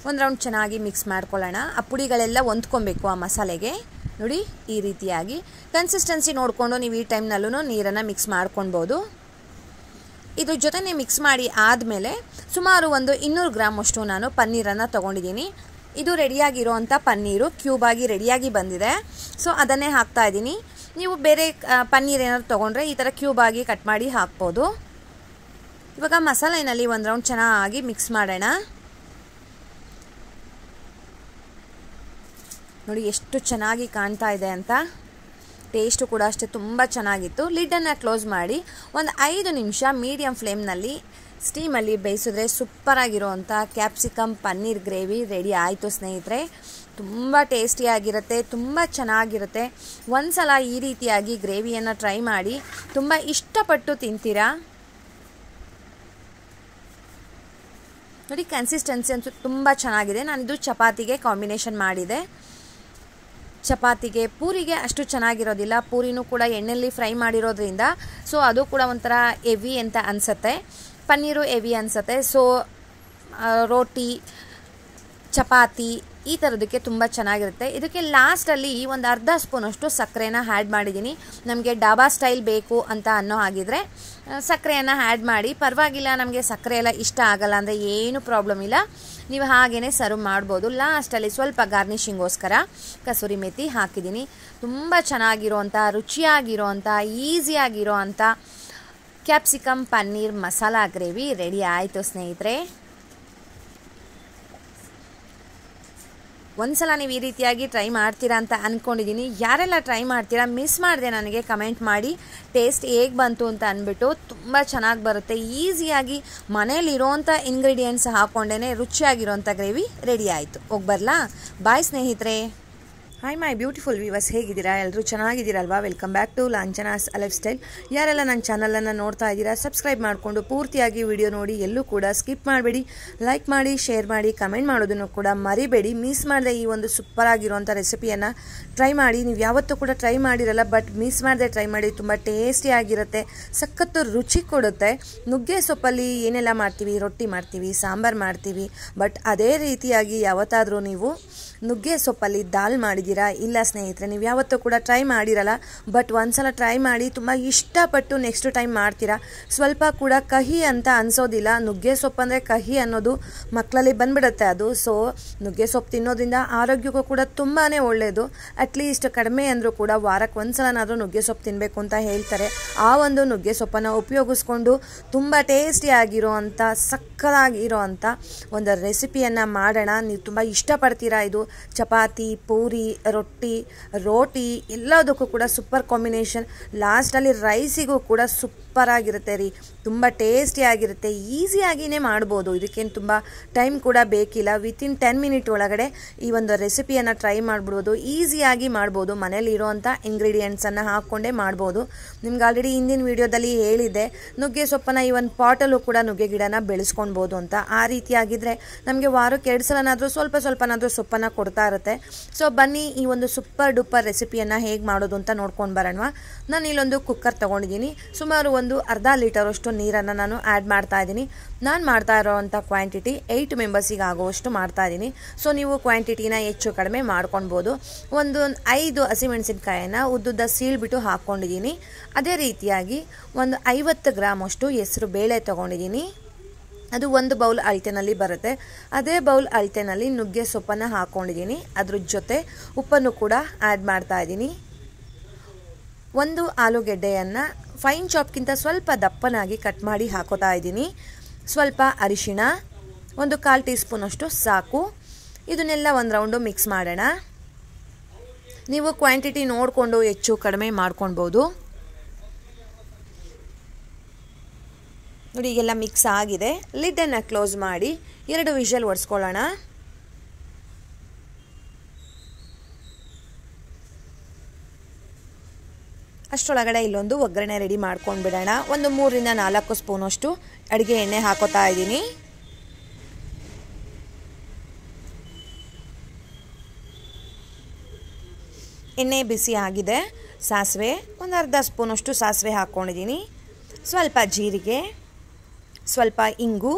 ಒಂದು ರೌಂಡ್ ಚೆನ್ನಾಗಿ ಮಿಕ್ಸ್ ಮಾಡ್ಕೊಳ್ಳೋಣ. ಆ ಪುಡಿಗಳೆಲ್ಲ ಹೊಂದ್ಕೊಬೇಕು ಆ ಮಸಾಲೆಗೆ. ನೋಡಿ, ಈ ರೀತಿಯಾಗಿ ಕನ್ಸಿಸ್ಟೆನ್ಸಿ ನೋಡಿಕೊಂಡು ನೀವು ಈ ಟೈಮ್ನಲ್ಲೂ ನೀರನ್ನು ಮಿಕ್ಸ್ ಮಾಡ್ಕೊಳ್ಬೋದು. ಇದ್ರ ಜೊತೆನೇ ಮಿಕ್ಸ್ ಮಾಡಿ ಆದಮೇಲೆ ಸುಮಾರು ಒಂದು 200 ಗ್ರಾಮ್ ಅಷ್ಟು ನಾನು ಪನ್ನೀರನ್ನು ತೊಗೊಂಡಿದ್ದೀನಿ. ಇದು ರೆಡಿಯಾಗಿರೋವಂಥ ಪನ್ನೀರು ಕ್ಯೂಬಾಗಿ ರೆಡಿಯಾಗಿ ಬಂದಿದೆ. ಸೊ ಅದನ್ನೇ ಹಾಕ್ತಾಯಿದ್ದೀನಿ. ನೀವು ಬೇರೆ ಪನ್ನೀರ್ ಏನಾದ್ರು ತೊಗೊಂಡ್ರೆ ಈ ಥರ ಕ್ಯೂಬಾಗಿ ಕಟ್ ಮಾಡಿ ಹಾಕ್ಬೋದು. ಇವಾಗ ಮಸಾಲೆನಲ್ಲಿ ಒಂದು ರೌಂಡ್ ಚೆನ್ನಾಗಿ ಮಿಕ್ಸ್ ಮಾಡೋಣ. ನೋಡಿ ಎಷ್ಟು ಚೆನ್ನಾಗಿ ಕಾಣ್ತಾ ಇದೆ ಅಂತ. ಟೇಸ್ಟು ಕೂಡ ಅಷ್ಟೇ ತುಂಬ ಚೆನ್ನಾಗಿತ್ತು. ಲಿಡ್ಡನ್ನು ಕ್ಲೋಸ್ ಮಾಡಿ ಒಂದು 5 ನಿಮಿಷ ಮೀಡಿಯಮ್ ಫ್ಲೇಮ್ನಲ್ಲಿ ಸ್ಟೀಮಲ್ಲಿ ಬೇಯಿಸಿದ್ರೆ ಸೂಪರಾಗಿರೋವಂಥ ಕ್ಯಾಪ್ಸಿಕಮ್ ಪನ್ನೀರ್ ಗ್ರೇವಿ ರೆಡಿ ಆಯಿತು ಸ್ನೇಹಿತರೆ. ತುಂಬ ಟೇಸ್ಟಿಯಾಗಿರುತ್ತೆ, ತುಂಬ ಚೆನ್ನಾಗಿರುತ್ತೆ. ಒಂದು ಸಲ ಈ ರೀತಿಯಾಗಿ ಗ್ರೇವಿಯನ್ನು ಟ್ರೈ ಮಾಡಿ, ತುಂಬ ಇಷ್ಟಪಟ್ಟು ತಿಂತೀರಾ. ನೋಡಿ ಕನ್ಸಿಸ್ಟೆನ್ಸಿ ಅಂತೂ ತುಂಬ ಚೆನ್ನಾಗಿದೆ. ನಾನಿದು ಚಪಾತಿಗೆ ಕಾಂಬಿನೇಷನ್ ಮಾಡಿದೆ. ಚಪಾತಿಗೆ ಪೂರಿಗೆ ಅಷ್ಟು ಚೆನ್ನಾಗಿರೋದಿಲ್ಲ. ಪೂರಿನೂ ಕೂಡ ಎಣ್ಣೆಯಲ್ಲಿ ಫ್ರೈ ಮಾಡಿರೋದ್ರಿಂದ ಸೊ ಅದು ಕೂಡ ಒಂಥರ ಹೆವಿ ಅಂತ ಅನಿಸುತ್ತೆ. ಪನ್ನೀರು ಹೆವಿ ಅನಿಸುತ್ತೆ. ಸೊ ರೋಟಿ, ಚಪಾತಿ ಈ ಥರದಕ್ಕೆ ತುಂಬ ಚೆನ್ನಾಗಿರುತ್ತೆ. ಇದಕ್ಕೆ ಲಾಸ್ಟಲ್ಲಿ ಒಂದು ಅರ್ಧ ಸ್ಪೂನಷ್ಟು ಸಕ್ಕರೆನ ಆ್ಯಡ್ ಮಾಡಿದ್ದೀನಿ. ನಮಗೆ ಡಾಬಾ ಸ್ಟೈಲ್ ಬೇಕು ಅಂತ ಅನ್ನೋ ಹಾಗಿದ್ರೆ ಸಕ್ಕರೆಯನ್ನು ಆ್ಯಡ್ ಮಾಡಿ, ಪರವಾಗಿಲ್ಲ ನಮಗೆ ಸಕ್ಕರೆ ಎಲ್ಲ ಇಷ್ಟ ಆಗಲ್ಲ ಅಂದರೆ ಏನು ಪ್ರಾಬ್ಲಮ್ ಇಲ್ಲ, ನೀವು ಹಾಗೇ ಸರ್ವ್ ಮಾಡ್ಬೋದು. ಲಾಸ್ಟಲ್ಲಿ ಸ್ವಲ್ಪ ಗಾರ್ನಿಷಿಂಗೋಸ್ಕರ ಕಸೂರಿ ಮೆಥಿ ಹಾಕಿದ್ದೀನಿ. ತುಂಬ ಚೆನ್ನಾಗಿರೋವಂಥ, ರುಚಿಯಾಗಿರೋವಂಥ, ಈಸಿಯಾಗಿರೋವಂಥ capsicum paneer masala gravy ready ಆಯಿತು ಸ್ನೇಹಿತರೆ. ಒಂದ್ಸಲ ನೀವು ಈ ರೀತಿಯಾಗಿ ಟ್ರೈ ಮಾಡ್ತೀರಾ ಅಂತ ಅಂದ್ಕೊಂಡಿದ್ದೀನಿ. ಯಾರೆಲ್ಲ ಟ್ರೈ ಮಾಡ್ತೀರಾ ಮಿಸ್ ಮಾಡಿದೆ ನನಗೆ ಕಮೆಂಟ್ ಮಾಡಿ ಟೇಸ್ಟ್ ಹೇಗೆ ಬಂತು ಅಂತ ಅಂದ್ಬಿಟ್ಟು. ತುಂಬ ಚೆನ್ನಾಗಿ ಬರುತ್ತೆ. ಈಸಿಯಾಗಿ ಮನೇಲಿರೋವಂಥ ಇಂಗ್ರೀಡಿಯೆಂಟ್ಸ್ ಹಾಕ್ಕೊಂಡೇ ರುಚಿಯಾಗಿರೋವಂಥ ಗ್ರೇವಿ ರೆಡಿ ಆಯಿತು. ಹೋಗ್ಬರ್ಲಾ? ಬಾಯ್ ಸ್ನೇಹಿತರೆ. ಹಾಯ್ ಮೈ ಬ್ಯೂಟಿಫುಲ್ ವ್ಯೂವರ್ಸ್, ಹೇಗಿದ್ದೀರಾ? ಎಲ್ಲರೂ ಚೆನ್ನಾಗಿದ್ದೀರಲ್ವಾ? Welcome back to Lanchana's lifestyle. ಯಾರೆಲ್ಲ ನನ್ನ ಚಾನಲನ್ನು ನೋಡ್ತಾ ಇದ್ದೀರಾ ಸಬ್ಸ್ಕ್ರೈಬ್ ಮಾಡಿಕೊಂಡು ಪೂರ್ತಿಯಾಗಿ ವಿಡಿಯೋ ನೋಡಿ, ಎಲ್ಲೂ ಕೂಡ ಸ್ಕಿಪ್ ಮಾಡಬೇಡಿ. ಲೈಕ್ ಮಾಡಿ, ಶೇರ್ ಮಾಡಿ, ಕಮೆಂಟ್ ಮಾಡೋದನ್ನು ಕೂಡ ಮರಿಬೇಡಿ. ಮಿಸ್ ಮಾಡದೆ ಈ ಒಂದು ಸೂಪರ್ ಆಗಿರುವಂಥ ರೆಸಿಪಿಯನ್ನು ಟ್ರೈ ಮಾಡಿ. ನೀವು ಯಾವತ್ತೂ ಕೂಡ ಟ್ರೈ ಮಾಡಿರಲ್ಲ, ಬಟ್ ಮಿಸ್ ಮಾಡದೆ ಟ್ರೈ ಮಾಡಿ. ತುಂಬ ಟೇಸ್ಟಿಯಾಗಿರುತ್ತೆ, ಸಖತ್ತು ರುಚಿ ಕೊಡುತ್ತೆ. ನುಗ್ಗೆ ಸೊಪ್ಪಲ್ಲಿ ಏನೆಲ್ಲ ಮಾಡ್ತೀವಿ, ರೊಟ್ಟಿ ಮಾಡ್ತೀವಿ, ಸಾಂಬಾರು ಮಾಡ್ತೀವಿ, ಬಟ್ ಅದೇ ರೀತಿಯಾಗಿ ಯಾವತ್ತಾದರೂ ನೀವು ನುಗ್ಗೆ ಸೊಪ್ಪಲ್ಲಿ ದಾಲ್ ಮಾಡಿದ್ದೀರಾ? ಇಲ್ಲ ಸ್ನೇಹಿತರೆ, ನೀವು ಯಾವತ್ತೂ ಕೂಡ ಟ್ರೈ ಮಾಡಿರಲ್ಲ, ಬಟ್ ಒಂದ್ಸಲ ಟ್ರೈ ಮಾಡಿ ತುಂಬ ಇಷ್ಟಪಟ್ಟು ನೆಕ್ಸ್ಟ್ ಟೈಮ್ ಮಾಡ್ತೀರಾ. ಸ್ವಲ್ಪ ಕೂಡ ಕಹಿ ಅಂತ ಅನಿಸೋದಿಲ್ಲ. ನುಗ್ಗೆ ಸೊಪ್ಪು ಅಂದರೆ ಕಹಿ ಅನ್ನೋದು ಮಕ್ಕಳಲ್ಲಿ ಬಂದ್ಬಿಡುತ್ತೆ ಅದು. ಸೊ ನುಗ್ಗೆ ಸೊಪ್ಪು ತಿನ್ನೋದ್ರಿಂದ ಆರೋಗ್ಯಕ್ಕೂ ಕೂಡ ತುಂಬಾ ಒಳ್ಳೆಯದು. ಅಟ್ಲೀಸ್ಟ್ ಕಡಿಮೆ ಅಂದರೂ ಕೂಡ ವಾರಕ್ಕೆ ಒಂದ್ಸಲನಾದರೂ ನುಗ್ಗೆ ಸೊಪ್ಪು ತಿನ್ನಬೇಕು ಅಂತ ಹೇಳ್ತಾರೆ. ಆ ಒಂದು ನುಗ್ಗೆ ಸೊಪ್ಪನ್ನು ಉಪಯೋಗಿಸ್ಕೊಂಡು ತುಂಬ ಟೇಸ್ಟಿಯಾಗಿರೋ ಅಂಥ, ಸಕ್ಕತ್ತಾಗಿರೋ ಅಂಥ ಒಂದು ರೆಸಿಪಿಯನ್ನು ಮಾಡೋಣ. ನೀವು ತುಂಬ ಇಷ್ಟಪಡ್ತೀರಾ. ಇದು ಚಪಾತಿ, ಪೂರಿ, ರೋಟಿ ಎಲ್ಲದಕ್ಕೂ ಕೂಡ ಸೂಪರ್ ಕಾಂಬಿನೇಷನ್. ಲಾಸ್ಟಲ್ಲಿ ರೈಸಿಗೂ ಕೂಡ ಸೂಪರ್ ಆಗಿರುತ್ತೆ ರೀ. ತುಂಬ ಟೇಸ್ಟಿಯಾಗಿರುತ್ತೆ. ಈಸಿಯಾಗಿಯೇ ಮಾಡ್ಬೋದು. ಇದಕ್ಕೇನು ತುಂಬ ಟೈಮ್ ಕೂಡ ಬೇಕಿಲ್ಲ. ವಿತಿನ್ 10 ಮಿನಿಟ್ ಒಳಗಡೆ ಈ ಒಂದು ರೆಸಿಪಿಯನ್ನು ಟ್ರೈ ಮಾಡ್ಬಿಡ್ಬೋದು. ಈಸಿಯಾಗಿ ಮಾಡ್ಬೋದು. ಮನೇಲಿ ಇರೋವಂಥ ಇಂಗ್ರೀಡಿಯೆಂಟ್ಸನ್ನು ಹಾಕ್ಕೊಂಡೇ ಮಾಡ್ಬೋದು. ನಿಮ್ಗೆ ಆಲ್ರೆಡಿ ಹಿಂದಿನ ವೀಡಿಯೋದಲ್ಲಿ ಹೇಳಿದ್ದೆ, ನುಗ್ಗೆ ಸೊಪ್ಪನ್ನು ಈ ಒಂದು ಪಾಟಲ್ಲೂ ಕೂಡ ನುಗ್ಗೆ ಗಿಡನ ಬೆಳೆಸ್ಕೊಳ್ಬೋದು ಅಂತ. ಆ ರೀತಿಯಾಗಿದ್ದರೆ ನಮಗೆ ವಾರಕ್ಕೆ 2 ಸಲನಾದರೂ ಸ್ವಲ್ಪನಾದರೂ ಸೊಪ್ಪನ್ನು ಕೊಡ್ತಾ ಇರುತ್ತೆ. ಸೊ ಬನ್ನಿ ಈ ಒಂದು ಸೂಪರ್ ಡೂಪರ್ ರೆಸಿಪಿಯನ್ನು ಹೇಗೆ ಮಾಡೋದು ಅಂತ ನೋಡ್ಕೊಂಡು ಬರೋಣವಾ. ನಾನು ಇಲ್ಲೊಂದು ಕುಕ್ಕರ್ ತೊಗೊಂಡಿದ್ದೀನಿ. ಸುಮಾರು ಒಂದು ಅರ್ಧ ಲೀಟರಷ್ಟು ನೀರನ್ನು ನಾನು ಆ್ಯಡ್ ಮಾಡ್ತಾ ಇದ್ದೀನಿ. ನಾನು ಮಾಡ್ತಾ ಇರೋವಂಥ ಕ್ವಾಂಟಿಟಿ 8 ಮೆಂಬರ್ಸಿಗೆ ಆಗುವಷ್ಟು ಮಾಡ್ತಾ ಇದ್ದೀನಿ. ಸೊ ನೀವು ಕ್ವಾಂಟಿಟಿನ ಹೆಚ್ಚು ಕಡಿಮೆ ಮಾಡ್ಕೊಳ್ಬೋದು. ಒಂದು 5 ಹಸಿಮೆಣಸಿನ್ಕಾಯನ್ನು ಉದ್ದುದ್ದ ಸೀಳ್ಬಿಟ್ಟು ಹಾಕ್ಕೊಂಡಿದ್ದೀನಿ. ಅದೇ ರೀತಿಯಾಗಿ ಒಂದು 50 ಗ್ರಾಮ್ ಅಷ್ಟು ಹೆಸರು ಬೇಳೆ ತೊಗೊಂಡಿದ್ದೀನಿ. ಅದು 1 ಬೌಲ್ ಅಳತೆನಲ್ಲಿ ಬರುತ್ತೆ. ಅದೇ ಬೌಲ್ ಅಳತೆನಲ್ಲಿ ನುಗ್ಗೆ ಸೊಪ್ಪನ್ನು ಹಾಕ್ಕೊಂಡಿದ್ದೀನಿ. ಅದ್ರ ಜೊತೆ ಉಪ್ಪನ್ನು ಕೂಡ ಆ್ಯಡ್ ಮಾಡ್ತಾ ಇದ್ದೀನಿ. 1 ಆಲೂಗೆಡ್ಡೆಯನ್ನು ಫೈನ್ ಚಾಪ್ಗಿಂತ ಸ್ವಲ್ಪ ದಪ್ಪನಾಗಿ ಕಟ್ ಮಾಡಿ ಹಾಕೋತಾ ಇದ್ದೀನಿ. ಸ್ವಲ್ಪ ಅರಿಶಿಣ, 1/4 ಟೀ ಸ್ಪೂನಷ್ಟು ಸಾಕು. ಇದನ್ನೆಲ್ಲ ಒಂದು ರೌಂಡು ಮಿಕ್ಸ್ ಮಾಡೋಣ. ನೀವು ಕ್ವಾಂಟಿಟಿ ನೋಡಿಕೊಂಡು ಹೆಚ್ಚು ಕಡಿಮೆ ಮಾಡ್ಕೊಳ್ಬೋದು. ನೋಡಿ ಈಗೆಲ್ಲ ಮಿಕ್ಸ್ ಆಗಿದೆ. ಲಿಡ್ಡನ್ನು ಕ್ಲೋಸ್ ಮಾಡಿ 2 ವಿಷಲ್ ಒಡಿಸ್ಕೊಳ್ಳೋಣ. ಅಷ್ಟರೊಳಗಡೆ ಇಲ್ಲೊಂದು ಒಗ್ಗರಣೆ ರೆಡಿ ಮಾಡ್ಕೊಂಡು ಬಿಡೋಣ. ಒಂದು 3 ರಿಂದ 4 ಸ್ಪೂನಷ್ಟು ಅಡುಗೆ ಎಣ್ಣೆ ಹಾಕೋತಾ ಇದ್ದೀನಿ. ಎಣ್ಣೆ ಬಿಸಿ ಆಗಿದೆ. ಸಾಸಿವೆ, ಒಂದು ಅರ್ಧ ಸ್ಪೂನಷ್ಟು ಸಾಸಿವೆ ಹಾಕ್ಕೊಂಡಿದ್ದೀನಿ. ಸ್ವಲ್ಪ ಜೀರಿಗೆ, ಸ್ವಲ್ಪ ಇಂಗು,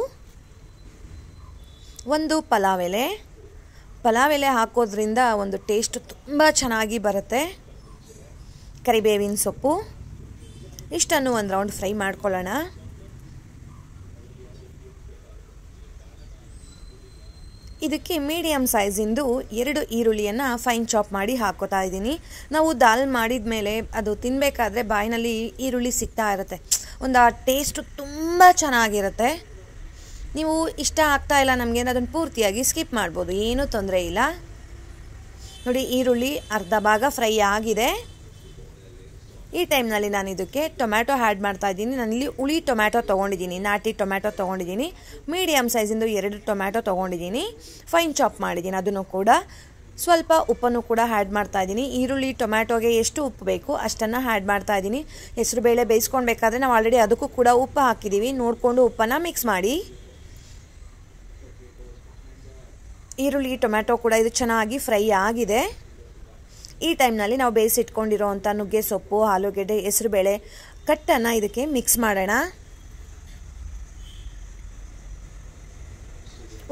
1 ಪಲಾವ್ ಎಲೆ ಹಾಕೋದ್ರಿಂದ ಒಂದು ಟೇಸ್ಟ್ ತುಂಬ ಚೆನ್ನಾಗಿ ಬರುತ್ತೆ. ಕರಿಬೇವಿನ ಸೊಪ್ಪು, ಇಷ್ಟನ್ನು ಒಂದು ರೌಂಡ್ ಫ್ರೈ ಮಾಡ್ಕೊಳ್ಳೋಣ. ಇದಕ್ಕೆ ಮೀಡಿಯಮ್ ಸೈಜಿಂದು 2 ಈರುಳ್ಳಿಯನ್ನು ಫೈನ್ ಚಾಪ್ ಮಾಡಿ ಹಾಕೋತಾ ಇದ್ದೀನಿ. ನಾವು ದಾಲ್ ಮಾಡಿದ ಮೇಲೆ ಅದು ತಿನ್ನಬೇಕಾದ್ರೆ ಬಾಯಿನಲ್ಲಿ ಈರುಳ್ಳಿ ಸಿಗ್ತಾ ಇರುತ್ತೆ, ಒಂದು ಆ ಟೇಸ್ಟು ತುಂಬ ಚೆನ್ನಾಗಿರುತ್ತೆ. ನೀವು ಇಷ್ಟ ಆಗ್ತಾ ಇಲ್ಲ ನಮಗೆ ಅದನ್ನು ಪೂರ್ತಿಯಾಗಿ ಸ್ಕಿಪ್ ಮಾಡ್ಬೋದು, ಏನೂ ತೊಂದರೆ ಇಲ್ಲ. ನೋಡಿ, ಈರುಳ್ಳಿ ಅರ್ಧ ಭಾಗ ಫ್ರೈ ಆಗಿದೆ. ಈ ಟೈಮ್ನಲ್ಲಿ ನಾನು ಇದಕ್ಕೆ ಟೊಮ್ಯಾಟೊ ಆ್ಯಡ್ ಮಾಡ್ತಾ ಇದ್ದೀನಿ. ನಾನಿಲ್ಲಿ ಹುಳಿ ಟೊಮ್ಯಾಟೊ ತೊಗೊಂಡಿದ್ದೀನಿ, ನಾಟಿ ಟೊಮ್ಯಾಟೊ ತೊಗೊಂಡಿದ್ದೀನಿ. ಮೀಡಿಯಮ್ ಸೈಜಿಂದು 2 ಟೊಮ್ಯಾಟೊ ತೊಗೊಂಡಿದ್ದೀನಿ, ಫೈನ್ ಚಾಪ್ ಮಾಡಿದ್ದೀನಿ. ಅದನ್ನು ಕೂಡ ಸ್ವಲ್ಪ ಉಪ್ಪನ್ನು ಕೂಡ ಆ್ಯಡ್ ಮಾಡ್ತಾ ಇದ್ದೀನಿ. ಈರುಳ್ಳಿ ಟೊಮ್ಯಾಟೊಗೆ ಎಷ್ಟು ಉಪ್ಪು ಬೇಕು ಅಷ್ಟನ್ನು ಆ್ಯಡ್ ಮಾಡ್ತಾ ಇದ್ದೀನಿ. ಹೆಸರುಬೇಳೆ ಬೇಯಿಸ್ಕೊಳ್ಬೇಕಾದ್ರೆ ನಾವು ಆಲ್ರೆಡಿ ಅದಕ್ಕೂ ಕೂಡ ಉಪ್ಪು ಹಾಕಿದ್ದೀವಿ, ನೋಡಿಕೊಂಡು ಉಪ್ಪನ್ನು ಮಿಕ್ಸ್ ಮಾಡಿ. ಈರುಳ್ಳಿ ಟೊಮ್ಯಾಟೊ ಕೂಡ ಇದು ಚೆನ್ನಾಗಿ ಫ್ರೈ ಆಗಿದೆ. ಈ ಟೈಮ್ನಲ್ಲಿ ನಾವು ಬೇಯಿಸಿಟ್ಕೊಂಡಿರೋವಂಥ ನುಗ್ಗೆ ಸೊಪ್ಪು, ಆಲೂಗೆಡ್ಡೆ, ಹೆಸರುಬೇಳೆ ಕಟ್ಟನ್ನು ಇದಕ್ಕೆ ಮಿಕ್ಸ್ ಮಾಡೋಣ.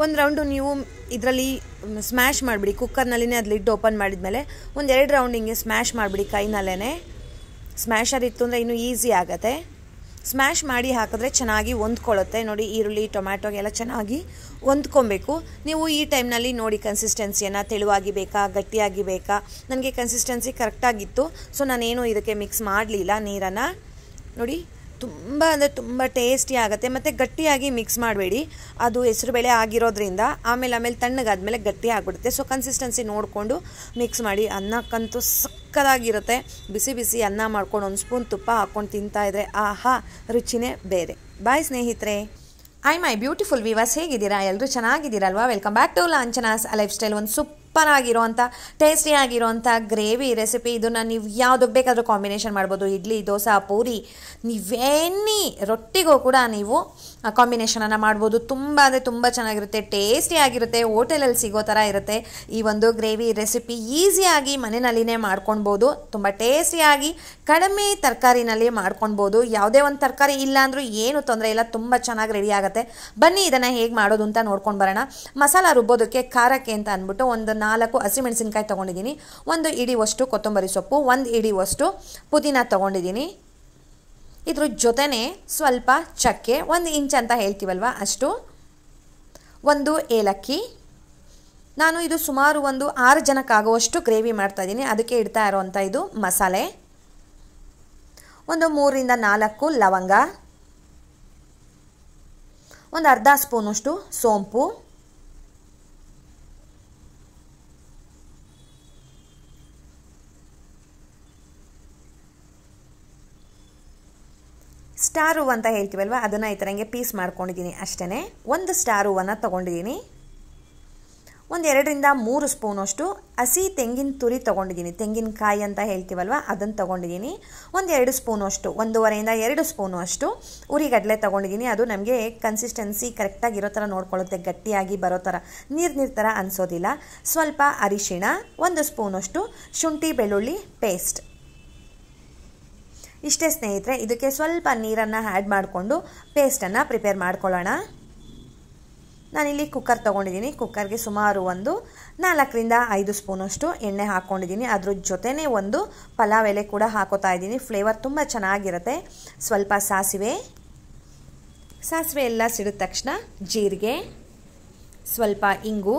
ಒಂದು ರೌಂಡು ನೀವು ಇದರಲ್ಲಿ ಸ್ಮ್ಯಾಶ್ ಮಾಡಿಬಿಡಿ, ಕುಕ್ಕರ್ನಲ್ಲಿನೇ ಅದು ಲಿಡ್ ಓಪನ್ ಮಾಡಿದ್ಮೇಲೆ ಒಂದು 2 ರೌಂಡ್ ಹಿಂಗೆ ಸ್ಮ್ಯಾಶ್ ಮಾಡಿಬಿಡಿ ಕೈನಲ್ಲೇ. ಸ್ಮ್ಯಾಶರ್ ಇತ್ತು ಅಂದರೆ ಇನ್ನೂ ಈಸಿ ಆಗುತ್ತೆ. ಸ್ಮ್ಯಾಶ್ ಮಾಡಿ ಹಾಕಿದ್ರೆ ಚೆನ್ನಾಗಿ ಹೊಂದ್ಕೊಳ್ಳುತ್ತೆ. ನೋಡಿ, ಈರುಳ್ಳಿ ಟೊಮ್ಯಾಟೊಗೆಲ್ಲ ಚೆನ್ನಾಗಿ ಹೊಂದ್ಕೊಬೇಕು. ನೀವು ಈ ಟೈಮ್ನಲ್ಲಿ ನೋಡಿ ಕನ್ಸಿಸ್ಟೆನ್ಸಿಯನ್ನು, ತೆಳುವಾಗಿ ಬೇಕಾ ಗಟ್ಟಿಯಾಗಿ ಬೇಕಾ. ನನಗೆ ಕನ್ಸಿಸ್ಟೆನ್ಸಿ ಕರೆಕ್ಟಾಗಿತ್ತು, ಸೊ ನಾನೇನು ಇದಕ್ಕೆ ಮಿಕ್ಸ್ ಮಾಡಲಿಲ್ಲ ನೀರನ್ನು. ನೋಡಿ, ತುಂಬ ಅಂದರೆ ತುಂಬ ಟೇಸ್ಟಿ ಆಗುತ್ತೆ. ಮತ್ತು ಗಟ್ಟಿಯಾಗಿ ಮಿಕ್ಸ್ ಮಾಡಬೇಡಿ, ಅದು ಹೆಸರುಬೇಳೆ ಆಗಿರೋದ್ರಿಂದ ಆಮೇಲೆ ತಣ್ಣಗಾದ್ಮೇಲೆ ಗಟ್ಟಿ ಆಗಿಬಿಡುತ್ತೆ. ಸೊ ಕನ್ಸಿಸ್ಟೆನ್ಸಿ ನೋಡಿಕೊಂಡು ಮಿಕ್ಸ್ ಮಾಡಿ. ಅನ್ನಕ್ಕಂತೂ ಸಕ್ಕತ್ತಾಗಿರುತ್ತೆ. ಬಿಸಿ ಬಿಸಿ ಅನ್ನ ಮಾಡ್ಕೊಂಡು 1 ಸ್ಪೂನ್ ತುಪ್ಪ ಹಾಕ್ಕೊಂಡು ತಿಂತಾಯಿದ್ರೆ ಆಹಾ, ರುಚಿನೇ ಬೇರೆ. ಬಾಯ್ ಸ್ನೇಹಿತರೆ. ಮೈ ಬ್ಯೂಟಿಫುಲ್ ವಿವರ್ಸ್, ಹೇಗಿದ್ದೀರಾ? ಎಲ್ಲರೂ ಚೆನ್ನಾಗಿದ್ದೀರಲ್ವಾ? Welcome back to Lanchana's lifestyle. ಒಂದು ಸೂಪರ್ ಆಗಿರೋಂಥ ಟೇಸ್ಟಿಯಾಗಿರೋಂಥ ಗ್ರೇವಿ ರೆಸಿಪಿ. ಇದನ್ನು ನೀವು ಯಾವುದಕ್ಕೆ ಬೇಕಾದರೂ ಕಾಂಬಿನೇಷನ್ ಮಾಡ್ಬೋದು. ಇಡ್ಲಿ, ದೋಸೆ, ಪೂರಿ, ನೀವೇನಿ ರೊಟ್ಟಿಗೂ ಕೂಡ ನೀವು ಕಾಂಬಿನೇಷನನ್ನು ಮಾಡ್ಬೋದು. ತುಂಬ ಅಂದರೆ ತುಂಬ ಚೆನ್ನಾಗಿರುತ್ತೆ, ಟೇಸ್ಟಿಯಾಗಿರುತ್ತೆ. ಹೋಟೆಲಲ್ಲಿ ಸಿಗೋ ಥರ ಇರುತ್ತೆ ಈ ಒಂದು ಗ್ರೇವಿ ರೆಸಿಪಿ. ಈಸಿಯಾಗಿ ಮನೆಯಲ್ಲಿನೇ ಮಾಡ್ಕೊಳ್ಬೋದು. ತುಂಬ ಟೇಸ್ಟಿಯಾಗಿ ಕಡಿಮೆ ತರಕಾರಿನಲ್ಲಿ ಮಾಡ್ಕೊಳ್ಬೋದು. ಯಾವುದೇ ಒಂದು ತರಕಾರಿ ಇಲ್ಲ ಅಂದರೂ ಏನು ತೊಂದರೆ ಇಲ್ಲ, ತುಂಬ ಚೆನ್ನಾಗಿ ರೆಡಿ ಆಗುತ್ತೆ. ಬನ್ನಿ ಇದನ್ನು ಹೇಗೆ ಮಾಡೋದು ಅಂತ ನೋಡ್ಕೊಂಡು ಬರೋಣ. ಮಸಾಲ ರುಬ್ಬೋದಕ್ಕೆ ಖಾರಕ್ಕೆ ಅಂತ ಅಂದ್ಬಿಟ್ಟು ಒಂದು 4 ಹಸಿಮೆಣಸಿನ್ಕಾಯಿ ತೊಗೊಂಡಿದ್ದೀನಿ, 1 ಹಿಡಿವಷ್ಟು ಕೊತ್ತಂಬರಿ ಸೊಪ್ಪು, 1 ಹಿಡಿವಷ್ಟು ಪುದೀನ ತೊಗೊಂಡಿದ್ದೀನಿ. ಇದ್ರ ಜೊತೆನೇ ಸ್ವಲ್ಪ ಚಕ್ಕೆ, 1 ಇಂಚ್ ಅಂತ ಹೇಳ್ತೀವಲ್ವ ಅಷ್ಟು, 1 ಏಲಕ್ಕಿ. ನಾನು ಇದು ಸುಮಾರು ಒಂದು 6 ಜನಕ್ಕಾಗುವಷ್ಟು ಗ್ರೇವಿ ಮಾಡ್ತಾಯಿದ್ದೀನಿ, ಅದಕ್ಕೆ ಇಡ್ತಾ ಇರೋವಂಥ ಇದು ಮಸಾಲೆ. ಒಂದು 3 ರಿಂದ 4 ಲವಂಗ, ಒಂದು ಅರ್ಧ ಸ್ಪೂನಷ್ಟು ಸೋಂಪು, ಸ್ಟಾರ್ ಹೂವು ಅಂತ ಹೇಳ್ತೀವಲ್ವ ಅದನ್ನು ಈ ಥರ ಹಿಂಗೆ ಪೀಸ್ ಮಾಡ್ಕೊಂಡಿದ್ದೀನಿ ಅಷ್ಟೇ. 1 ಸ್ಟಾರ್ ಹೂವನ್ನು ತೊಗೊಂಡಿದ್ದೀನಿ. ಒಂದು 2 ರಿಂದ 3 ಸ್ಪೂನಷ್ಟು ಹಸಿ ತೆಂಗಿನ ತುರಿ ತೊಗೊಂಡಿದ್ದೀನಿ, ತೆಂಗಿನಕಾಯಿ ಅಂತ ಹೇಳ್ತೀವಲ್ವ ಅದನ್ನು ತೊಗೊಂಡಿದ್ದೀನಿ. ಒಂದು 2 ಸ್ಪೂನಷ್ಟು, 1.5 ರಿಂದ 2 ಸ್ಪೂನು ಅಷ್ಟು ಉರಿಗಡಲೆ ತೊಗೊಂಡಿದ್ದೀನಿ. ಅದು ನಮಗೆ ಕನ್ಸಿಸ್ಟೆನ್ಸಿ ಕರೆಕ್ಟಾಗಿರೋ ಥರ ನೋಡ್ಕೊಳ್ಳುತ್ತೆ, ಗಟ್ಟಿಯಾಗಿ ಬರೋ ಥರ, ನೀರು ಥರ ಅನಿಸೋದಿಲ್ಲ. ಸ್ವಲ್ಪ ಅರಿಶಿಣ, 1 ಸ್ಪೂನಷ್ಟು ಶುಂಠಿ ಬೆಳ್ಳುಳ್ಳಿ ಪೇಸ್ಟ್. ಇಷ್ಟೇ ಸ್ನೇಹಿತರೆ. ಇದಕ್ಕೆ ಸ್ವಲ್ಪ ನೀರನ್ನು ಆ್ಯಡ್ ಮಾಡಿಕೊಂಡು ಪೇಸ್ಟನ್ನು ಪ್ರಿಪೇರ್ ಮಾಡ್ಕೊಳ್ಳೋಣ. ನಾನಿಲ್ಲಿ ಕುಕ್ಕರ್ ತೊಗೊಂಡಿದ್ದೀನಿ. ಕುಕ್ಕರ್ಗೆ ಸುಮಾರು ಒಂದು 4 ರಿಂದ 5 ಸ್ಪೂನಷ್ಟು ಎಣ್ಣೆ ಹಾಕ್ಕೊಂಡಿದ್ದೀನಿ. ಅದ್ರ ಜೊತೆನೇ ಒಂದು ಪಲಾವ್ ಎಲೆ ಕೂಡ ಹಾಕೋತಾ ಇದ್ದೀನಿ, ಫ್ಲೇವರ್ ತುಂಬ ಚೆನ್ನಾಗಿರುತ್ತೆ. ಸ್ವಲ್ಪ ಸಾಸಿವೆ ಎಲ್ಲ ಸಿಡಿದ ತಕ್ಷಣ ಜೀರಿಗೆ, ಸ್ವಲ್ಪ ಇಂಗು,